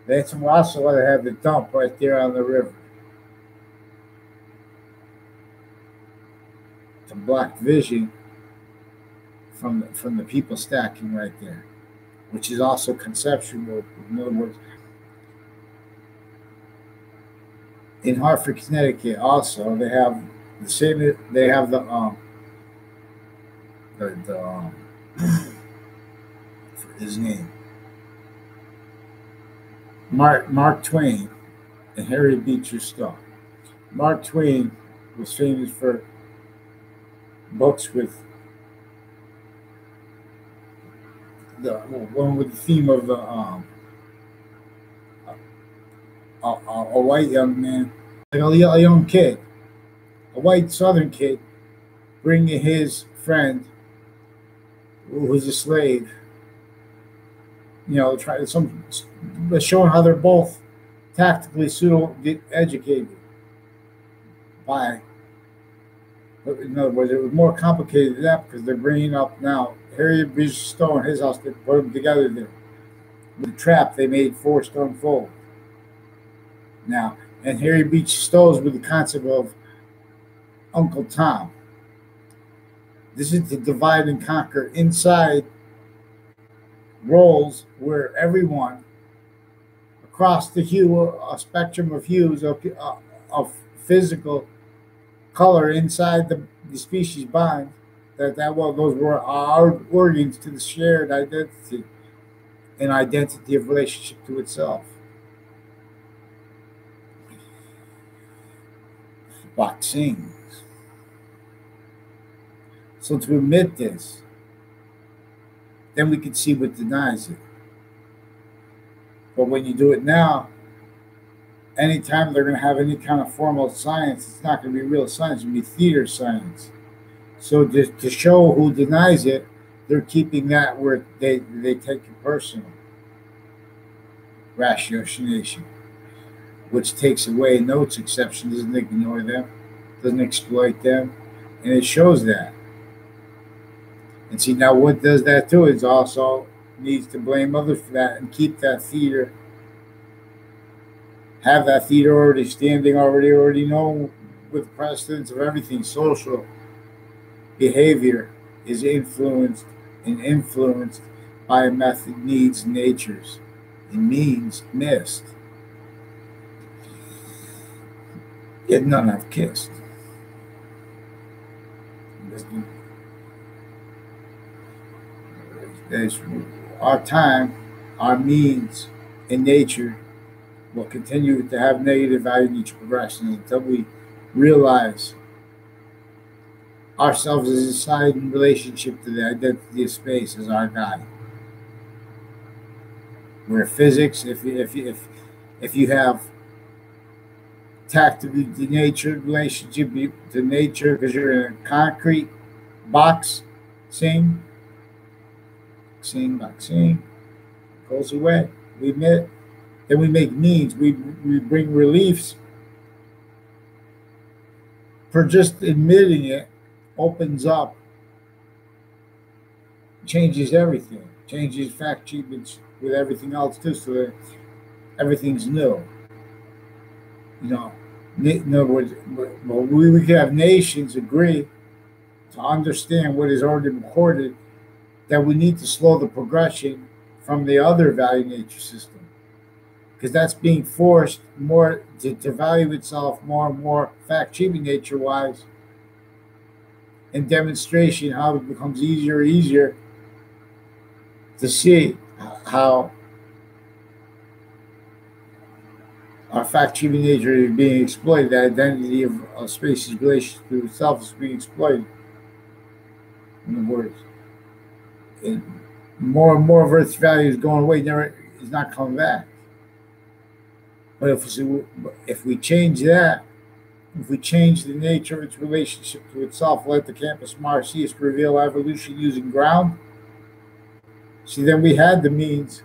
that's also why they have the dump right there on the river to block vision from the people stacking right there, which is also conceptual. In other words, in Hartford, Connecticut, also they have the same. They have for his name, Mark Twain and Harriet Beecher Stowe. Mark Twain was famous for books with the one with the theme of a white young man, like a young kid, a white Southern kid, bringing his friend who was a slave. Try showing how they're both tactically pseudo educated by. But in other words, it was more complicated than that because they're bringing up now Harriet Beecher Stowe in his house. They put them together there with the trap they made forced to unfold. Now, and Harriet Beecher Stowe's with the concept of Uncle Tom. This is to divide and conquer inside roles where everyone across the a spectrum of hues of physical color inside the species bond, those were our organs to the shared identity and identity of relationship to itself. Boxing. So to admit this, then we can see what denies it. But when you do it now, anytime they're going to have any kind of formal science, it's not going to be real science, it's going to be theater science. So to show who denies it, they're keeping that where they take it personal. Ratiocination, which takes away notes exception, doesn't ignore them, doesn't exploit them, and it shows that. And see, now what does that do is also needs to blame others for that and keep that theater, have that theater already standing, already know with precedence of everything. Social behavior is influenced by a method, needs, natures, and means missed. Yet none have kissed. There's our time, our means, and nature will continue to have negative value in each progression until we realize ourselves as a side in relationship to the identity of space as our guide. Where physics, if you have tactile to nature relationship to nature because you're in a concrete box, boxing goes away. We admit, then we make means. We bring reliefs. For just admitting it opens up, changes everything, changes fact treatments with everything else too, so that everything's new. In other words, we could have nations agree to understand what is already recorded, that we need to slow the progression from the other value nature system, because that's being forced more to value itself more and more fact treatment nature wise, and demonstration how it becomes easier to see how our fact treatment nature is being exploited. The identity of space's relationship to itself is being exploited. In other words, and more of Earth's value is going away, is not coming back. But if we change that, if we change the nature of its relationship to itself, let the campus Marcius reveal evolution using ground. See, then we had the means.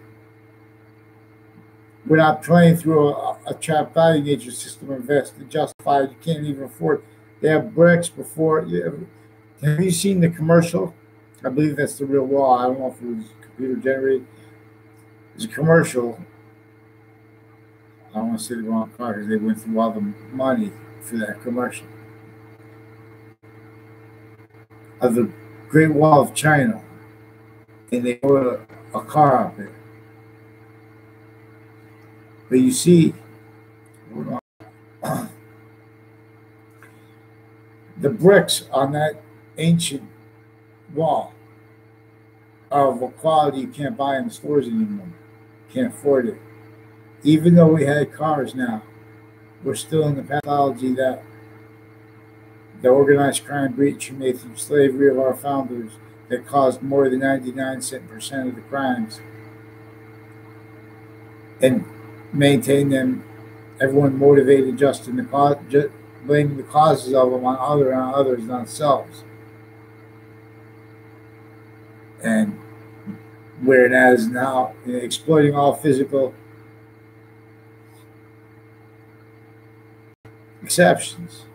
We're not playing through a trapped value nature system invested, justified. You can't even afford. They have bricks before. Have you seen the commercial? I believe that's the real wall. I don't know if it was computer generated. It's a commercial. I don't want to say the wrong car because they went through all the money for that commercial of the Great Wall of China, and they put a car up there. But you see, the bricks on that ancient wall are of a quality you can't buy in the stores anymore. Can't afford it. Even though we had cars now, we're still in the pathology that the organized crime breach and made through slavery of our founders that caused more than 99% of the crimes, and maintain them, everyone motivated just in the cause, just blaming the causes of them on others, not themselves. And whereas now exploiting all physical exceptions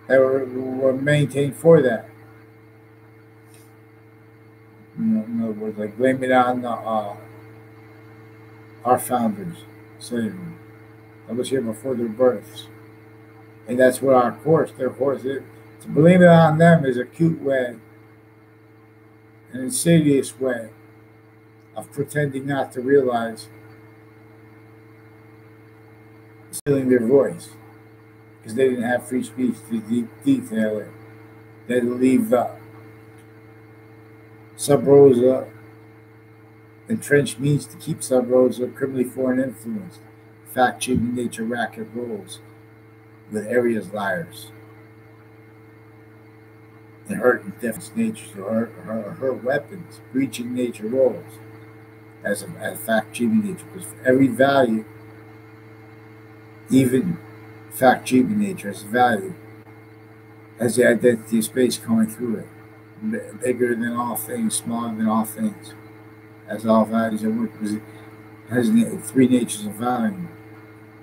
that were maintained for that. In other words, like blame it on our founders, slavery. I was here before their births. And that's what our course, their course is. To blame it on them is a cute way, an insidious way of pretending not to realize, stealing their voice, because they didn't have free speech to detail it. They had to leave the sub rosa entrenched means to keep sub rosa criminally foreign influenced, fact cheating nature racket rolls with areas liars and hurt and deafness nature, so her weapons, breaching nature roles as fact cheating nature, because for every value even fact cheaping nature has value, has the identity of space coming through it. Bigger than all things, smaller than all things, has all values at work, because it has three natures of value.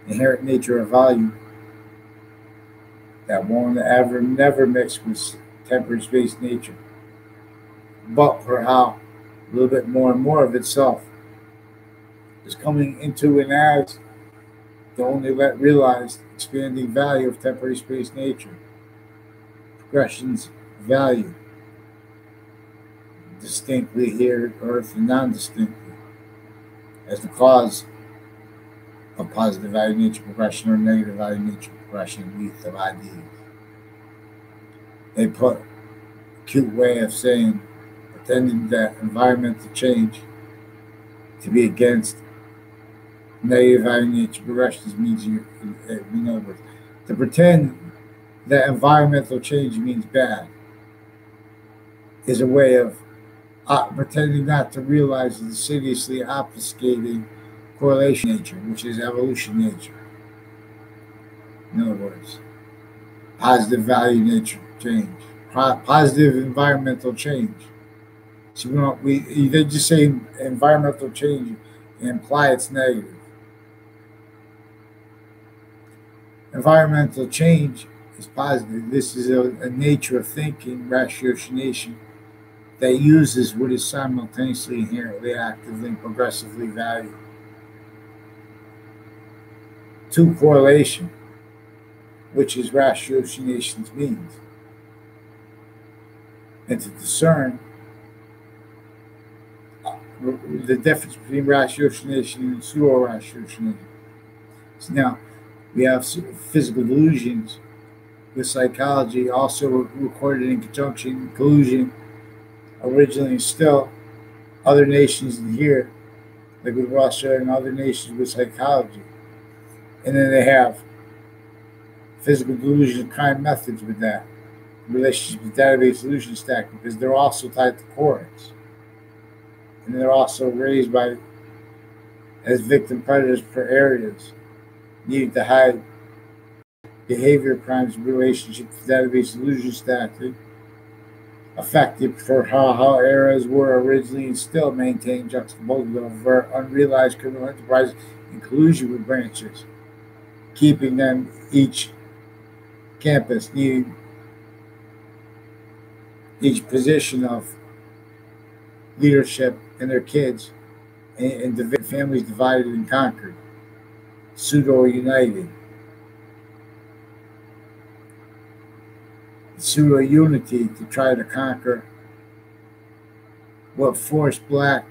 Inherent nature of value that won't ever never mix with temporary space nature, but for how a little bit more and more of itself is coming into and as the only realized expanding value of temporary space nature. Progression's value, distinctly here, Earth, and non-distinctly, as the cause of positive value nature progression or negative value nature progression in Lethe of Hades. They put a cute way of saying, pretending that environmental change to be against negative value nature progressions means in other words, to pretend that environmental change means bad is a way of pretending not to realize the insidiously obfuscating correlation nature, which is evolution nature. In other words, positive value nature change, positive environmental change. So they just say environmental change and imply it's negative. Environmental change is positive. This is a nature of thinking, ratiocination, that uses what is simultaneously, inherently, actively, and progressively valued to correlation, which is ratiocination's means, and to discern the difference between ratiocination and pseudo-ratiocination. So now, we have physical delusions with psychology, also recorded in conjunction, collusion, originally and still, other nations in here, like with Russia and other nations with psychology. And then they have physical delusion crime methods with that, relationship with database solution stack, because they're also tied to courts. And they're also raised as victim predators for areas needing to hide behavior crimes in relationship to database solution stacking, effective for how areas were originally and still maintained juxtaposed over unrealized criminal enterprises in collusion with branches, keeping them each campus needing each position of leadership and their kids, and families divided and conquered, pseudo-united. Pseudo-unity to try to conquer what forced black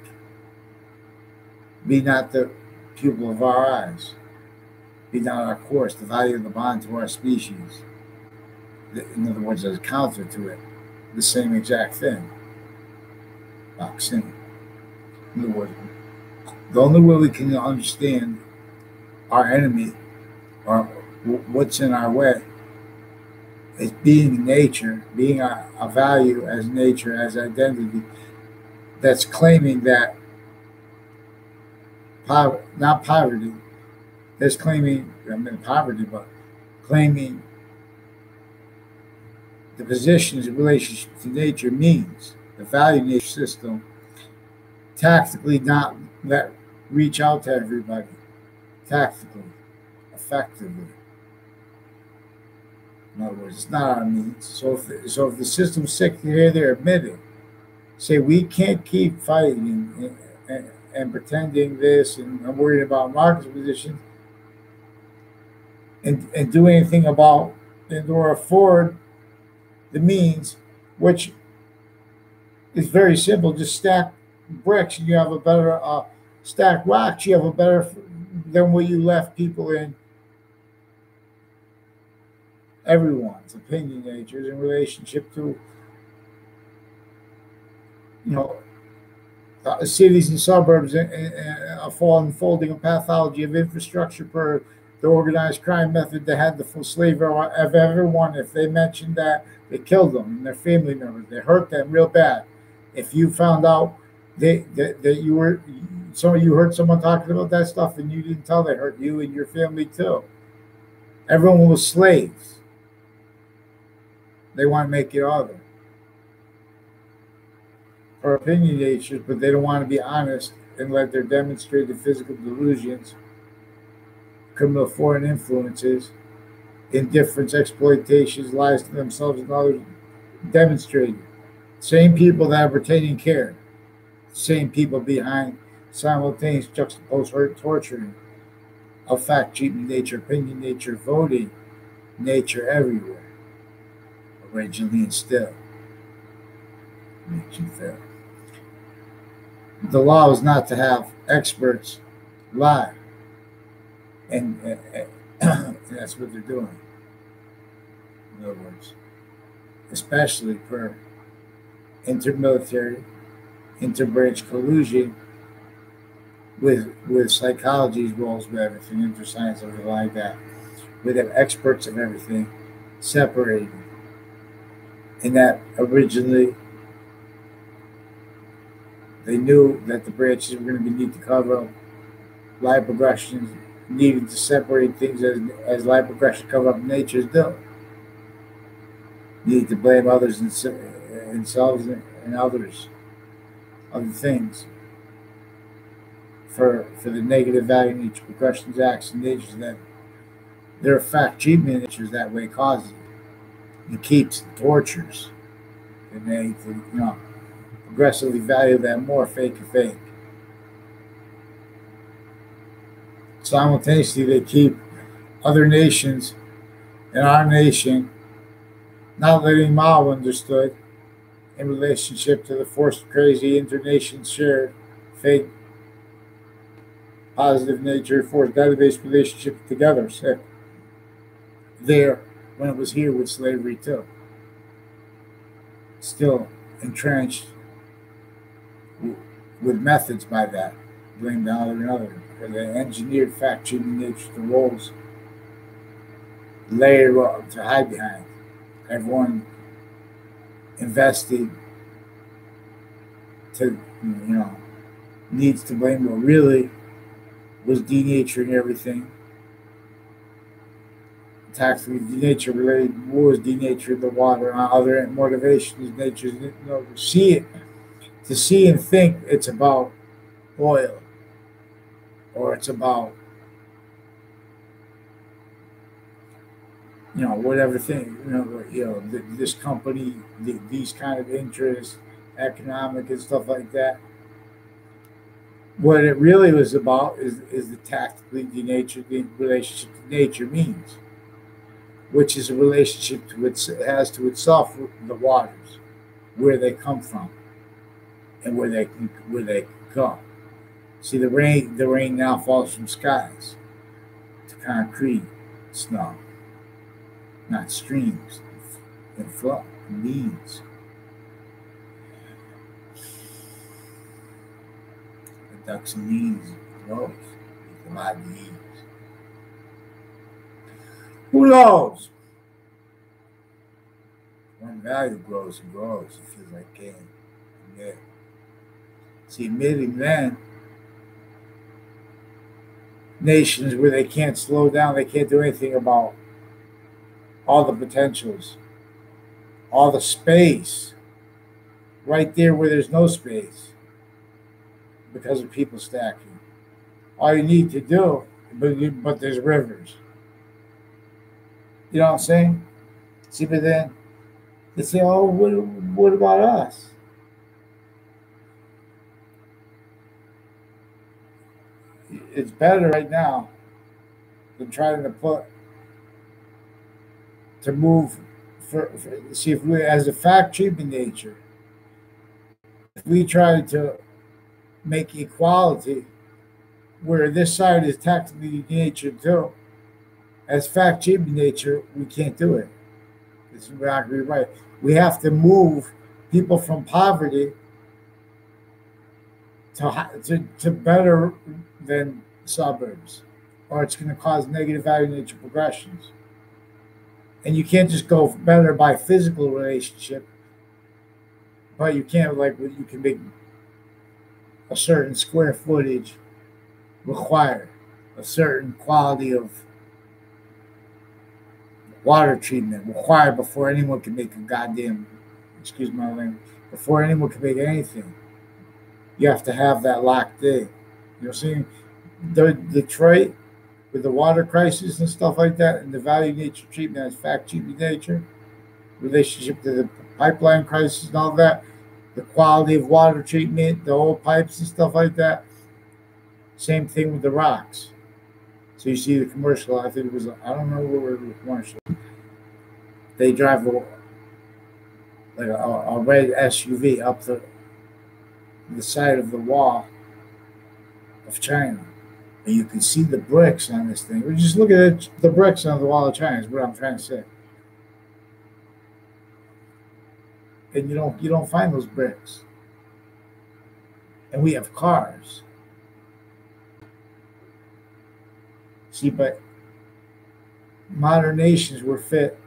be not the pupil of our eyes, be not our course, the value of the bond to our species. In other words, as a counter to it, the same exact thing. Boxing. In other words, the only way we can understand our enemy or what's in our way is being nature, being a value as nature, as identity, that's claiming that not poverty, that's claiming, poverty, but claiming the positions in relationship to nature means the value nature system tactically not reach out to everybody, tactically, effectively. In other words, it's not our means. So if the system's sick here, they're admitted. Say we can't keep fighting and pretending this and worrying about market positions and do anything about and or afford the means, which is very simple. Just stack bricks and you have a better stack rocks. You have a better than what you left people in. Everyone's opinion natures in relationship to cities and suburbs and a unfolding of pathology of infrastructure per the organized crime method that had the full slavery of everyone. If they mentioned that, they killed them and their family members. They hurt them real bad. If you found out that you heard someone talking about that stuff and you didn't tell, they hurt you and your family too. Everyone was slaves. They want to make it other. Or opinion natures, but they don't want to be honest and let their demonstrated physical delusions, criminal foreign influences, indifference, exploitations, lies to themselves and others demonstrated. Same people that are retaining care, same people behind simultaneous juxtaposed torturing of fact, treatment nature, opinion nature, voting nature everywhere. Originally and still. Makes you feel. The law is not to have experts lie. And that's what they're doing. In other words, especially for intermilitary, interbranch collusion with psychology's roles with everything, interscience, everything like that, with them experts of everything separated. And that originally they knew that the branches were going to need to cover life progressions, needed to separate things as life progression cover up nature's do. Needed to blame others and themselves and others, other things, for the negative value nature progressions, acts, and natures that their fact treatment natures that way causes it. It keeps tortures. And they progressively value that more fake and fake. Simultaneously, they keep other nations and our nation not letting Mao understood in relationship to the forced, crazy, internation shared, fake, positive nature, forced database relationship together. So there, when it was here with slavery too, still entrenched with methods by that, blamed on other and other, because they engineered fact treatment nature the roles layer to hide behind. Everyone invested to needs to blame what really was denaturing everything. Tactically denature related wars denatured the water and other motivations, natures, to see and think it's about oil or it's about whatever thing, this company, these kind of interests, economic and stuff like that. What it really was about is the tactically denatured relationship to nature means, which is a relationship to it has to itself the waters, where they come from, and where they go. See, the rain now falls from skies to concrete, snow, not streams and flow and means. The ducks and leaves grows. A lot of leaves. Who knows? When value grows and grows, it feels like gain. Yeah. See, admitting then nations where they can't slow down, they can't do anything about all the potentials, all the space, right there where there's no space because of people stacking. All you need to do, but there's rivers. You know what I'm saying? See, but then they say, oh, what about us? It's better right now than trying to move see if we, as a fact treatment nature, if we try to make equality where this side is tactically nature too, as fact treatment nature, we can't do it. It's not going to be right. We have to move people from poverty to better than suburbs, or it's going to cause negative value nature progressions. And you can't just go better by physical relationship, but you can't you can make a certain square footage require a certain quality of water treatment required before anyone can make a goddamn, excuse my language, before anyone can make anything. You have to have that locked in. You know, seeing Detroit with the water crisis and stuff like that, and the value nature treatment as fact treatment nature, relationship to the pipeline crisis and all that, the quality of water treatment, the old pipes and stuff like that. Same thing with the rocks. So you see the commercial, I think it was, I don't know where it was the commercial. They drive a red SUV up the side of the wall of China. And you can see the bricks on this thing. We just look at it, the bricks on the wall of China is what I'm trying to say. And you don't find those bricks. And we have cars. See, but modern nations were fit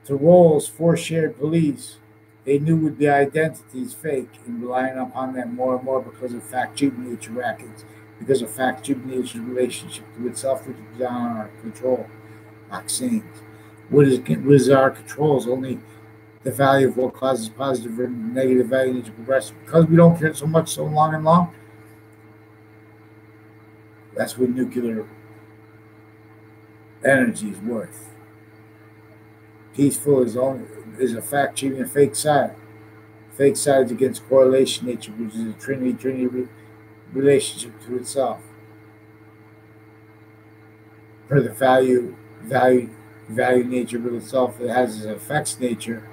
to roles for shared police. They knew would be identities fake and relying upon them more and more because of fact nature rackets, because of fact nature's relationship to itself, which is beyond our control. Vaccines. What is our control is only the value of what causes positive or negative value nature progressive. Because we don't care so much so long and long. That's what nuclear energy is worth. Peaceful is a fact treating a fake side. Fake sides against correlation nature, which is a trinity relationship to itself. For the value nature with itself, it has its effects nature.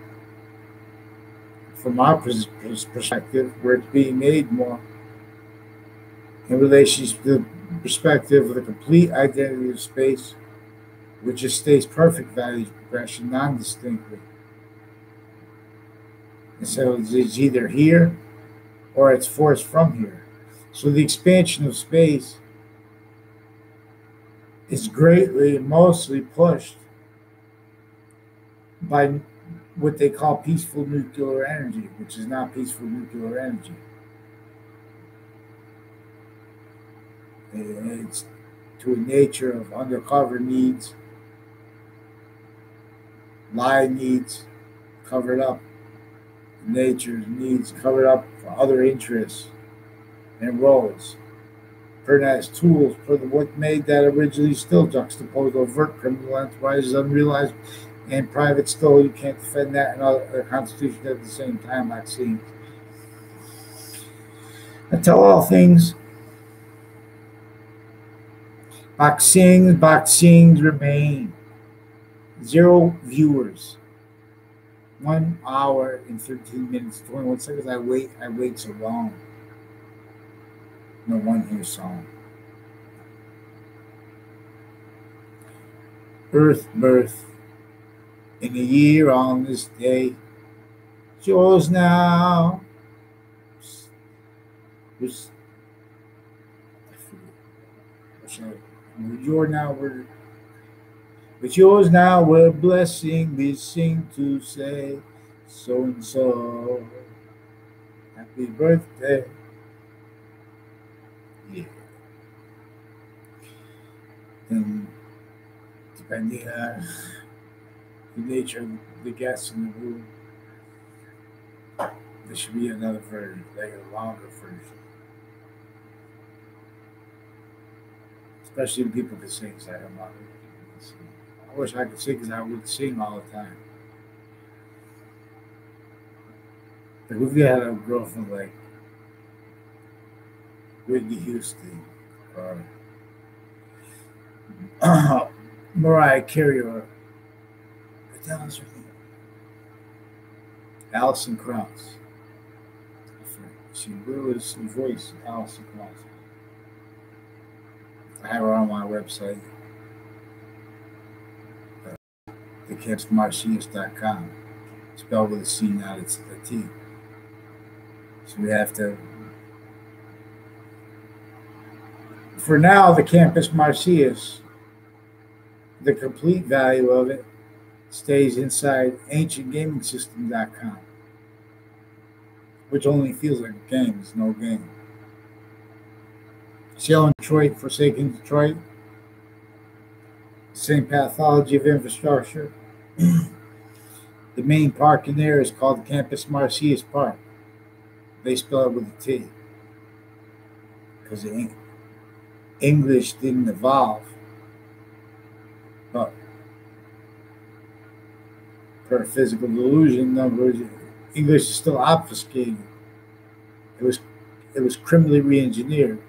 From our perspective, where it's being made more in relationship to the perspective of the complete identity of space, which just stays perfect value progression non-distinctly. And so it's either here or it's forced from here. So the expansion of space is greatly and mostly pushed by what they call peaceful nuclear energy, which is not peaceful nuclear energy. It's to a nature of undercover needs, lie needs covered up, nature's needs covered up for other interests and roles. Turn as tools for what made that originally still juxtaposed overt criminal enterprises, unrealized and private still. You can't defend that in the Constitution at the same time, I've seen. I tell all things. Boxings remain. 0 viewers. 1 hour and 13 minutes, 21 seconds. I wait so long. No one hears song. Earth birth in a year on this day. It's yours now. It's yours now, we're blessing, we sing to say, so and so, happy birthday. Yeah. And depending on the nature of the guests in the room, there should be another version, like a longer version. Especially when people can sing, because I don't know how people can sing. I wish I could sing because I would sing all the time. Like if you had a girlfriend like Whitney Houston or Mariah Carey or what the hell is her name? Alison Krauss. She was her voice, Alison Krauss. I have her on my website, deciphered.com. Spelled with a C, not a T. So we have to. For now, the Campus Marcius, the complete value of it stays inside ancientgamingsystem.com, which only feels like a game. It's no game. Selling Detroit, forsaking Detroit. Same pathology of infrastructure. The main park in there is called Campus Marcius Park. They spell it with a T because English didn't evolve, but per physical delusion, in other words, English is still obfuscated. It was criminally re-engineered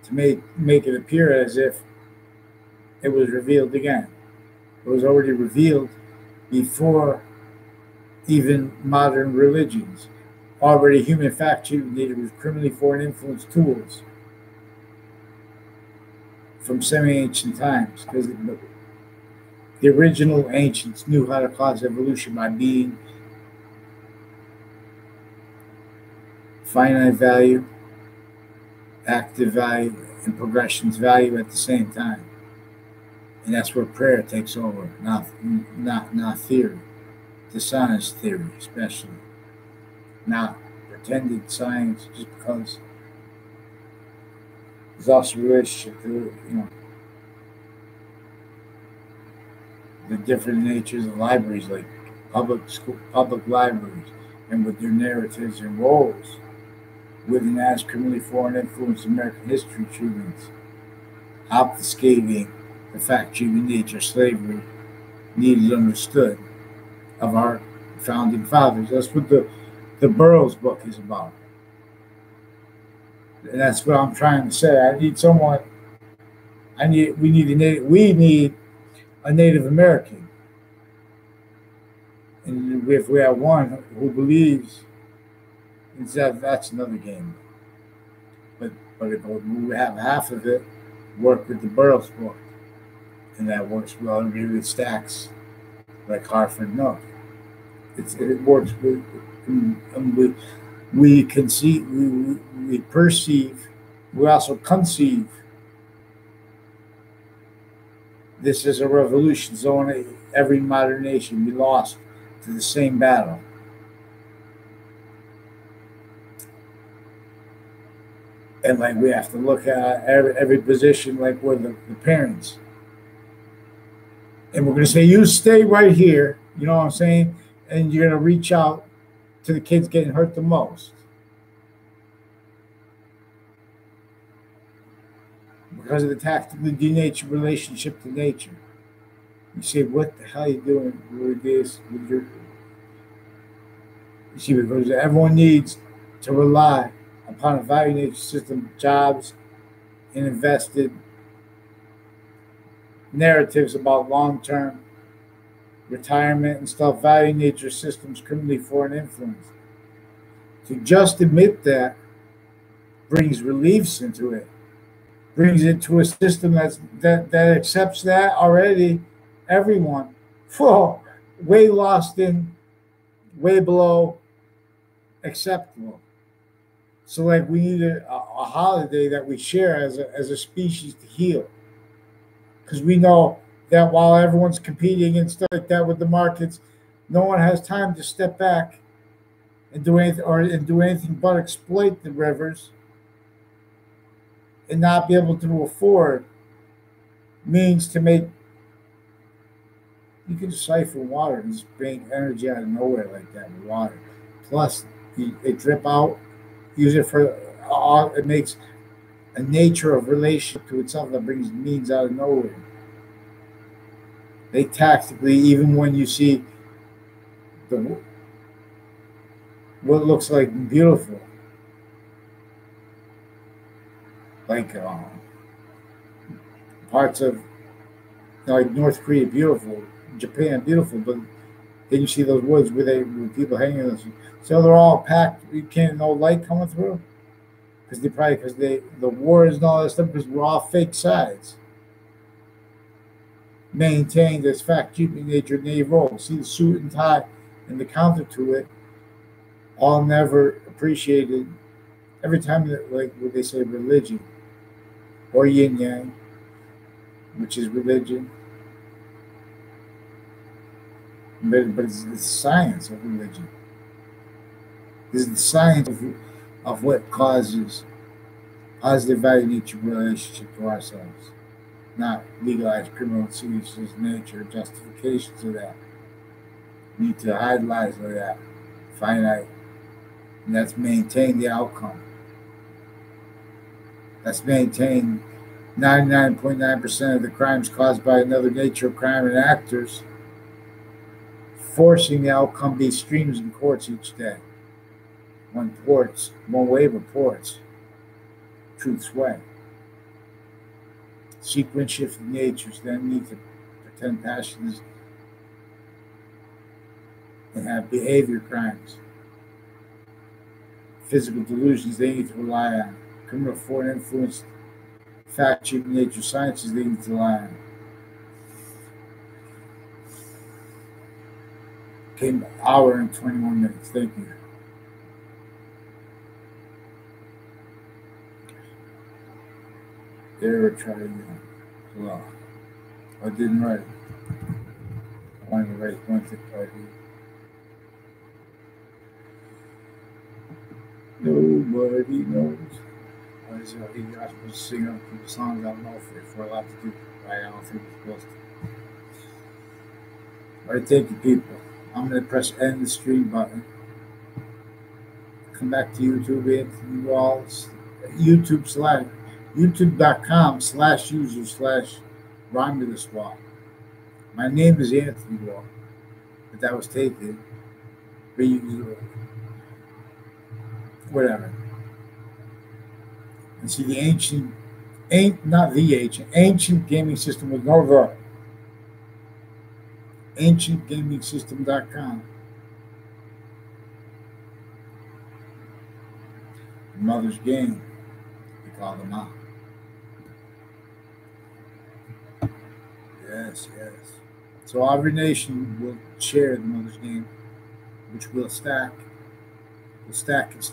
to make it appear as if it was revealed again. It was already revealed before even modern religions. Already human fact-cheated with criminally foreign influence tools from semi-ancient times, because the original ancients knew how to cause evolution by being finite value, active value, and progressions value at the same time. And that's where prayer takes over, not theory, dishonest theory especially, not pretended science, just because there's also a relationship to, the different natures of libraries, like public libraries, and with their narratives and roles within as criminally foreign influence American history treatments, obfuscating the fact-cheating nature of slavery needed understood of our founding fathers. That's what the Burroughs book is about. And that's what I'm trying to say. We need a Native American. And if we have one who believes, that's another game. But if we have half of it, work with the Burroughs book. And that works well and really stacks like Hartford Nook. It works with, we conceive, we perceive, we also conceive this is a revolution zone. Every modern nation be lost to the same battle. And like we have to look at every position like we're the parents. And we're going to say, you stay right here, you know what I'm saying? And you're going to reach out to the kids getting hurt the most. Because of the tactically denatured relationship to nature. You say, what the hell are you doing with this? You see, because everyone needs to rely upon a value nature system, jobs, and invested narratives about long-term retirement and stuff, value nature systems, criminally foreign influence. To just admit that brings reliefs into it, brings it to a system that accepts that already. Everyone, way lost in, way below acceptable. So like we need a holiday that we share as a species to heal. Because we know that while everyone's competing and stuff like that with the markets, no one has time to step back and do anything but exploit the rivers and not be able to afford means to make. You can decipher water and just bring energy out of nowhere like that with water. Plus, it drip out, use it for it makes a nature of relationship to itself that brings means out of nowhere. They tactically, even when you see what looks like beautiful, like parts of like North Korea beautiful, Japan beautiful, but then you see those woods with people hanging on. So they're all packed. You can't no light coming through because the wars and all that stuff, because we're all fake sides. Maintain this fact-keeping nature native role. See the suit and tie and the counter to it, all never appreciated. Every time that, like what they say, religion or yin yang, which is religion, but it's the science of religion. This is the science of what causes positive value nature relationship to ourselves. not legalize criminal and serious nature, justifications of that. Need to idolize of that, finite, and that's maintain the outcome. That's maintain 99.9% of the crimes caused by another nature of crime and actors, forcing the outcome be streams in courts each day. One wave of ports, truth's way. Sequence shifting natures then need to pretend passions and have behavior crimes. Physical delusions they need to rely on. Criminal foreign influence, fact checking nature sciences they need to rely on. Came hour and 21 minutes. Thank you. There, try again. Well, I didn't write. I wanted to write one thing right here. Nobody knows. He asked me to sing up the songs I don't know if we're allowed to do. I don't think we're supposed to. All right, thank you, people. I'm going to press end the stream button. Come back to YouTube, Anthony Walls. YouTube.com/user/Romulus Wall. My name is Anthony Wall, but that was taken. Whatever. And see the ancient gaming system with Nova. Ancientgamingsystem.com. Mother's game, we call them out. Yes. So every nation will share the mother's game, which will stack. Will stack and stack.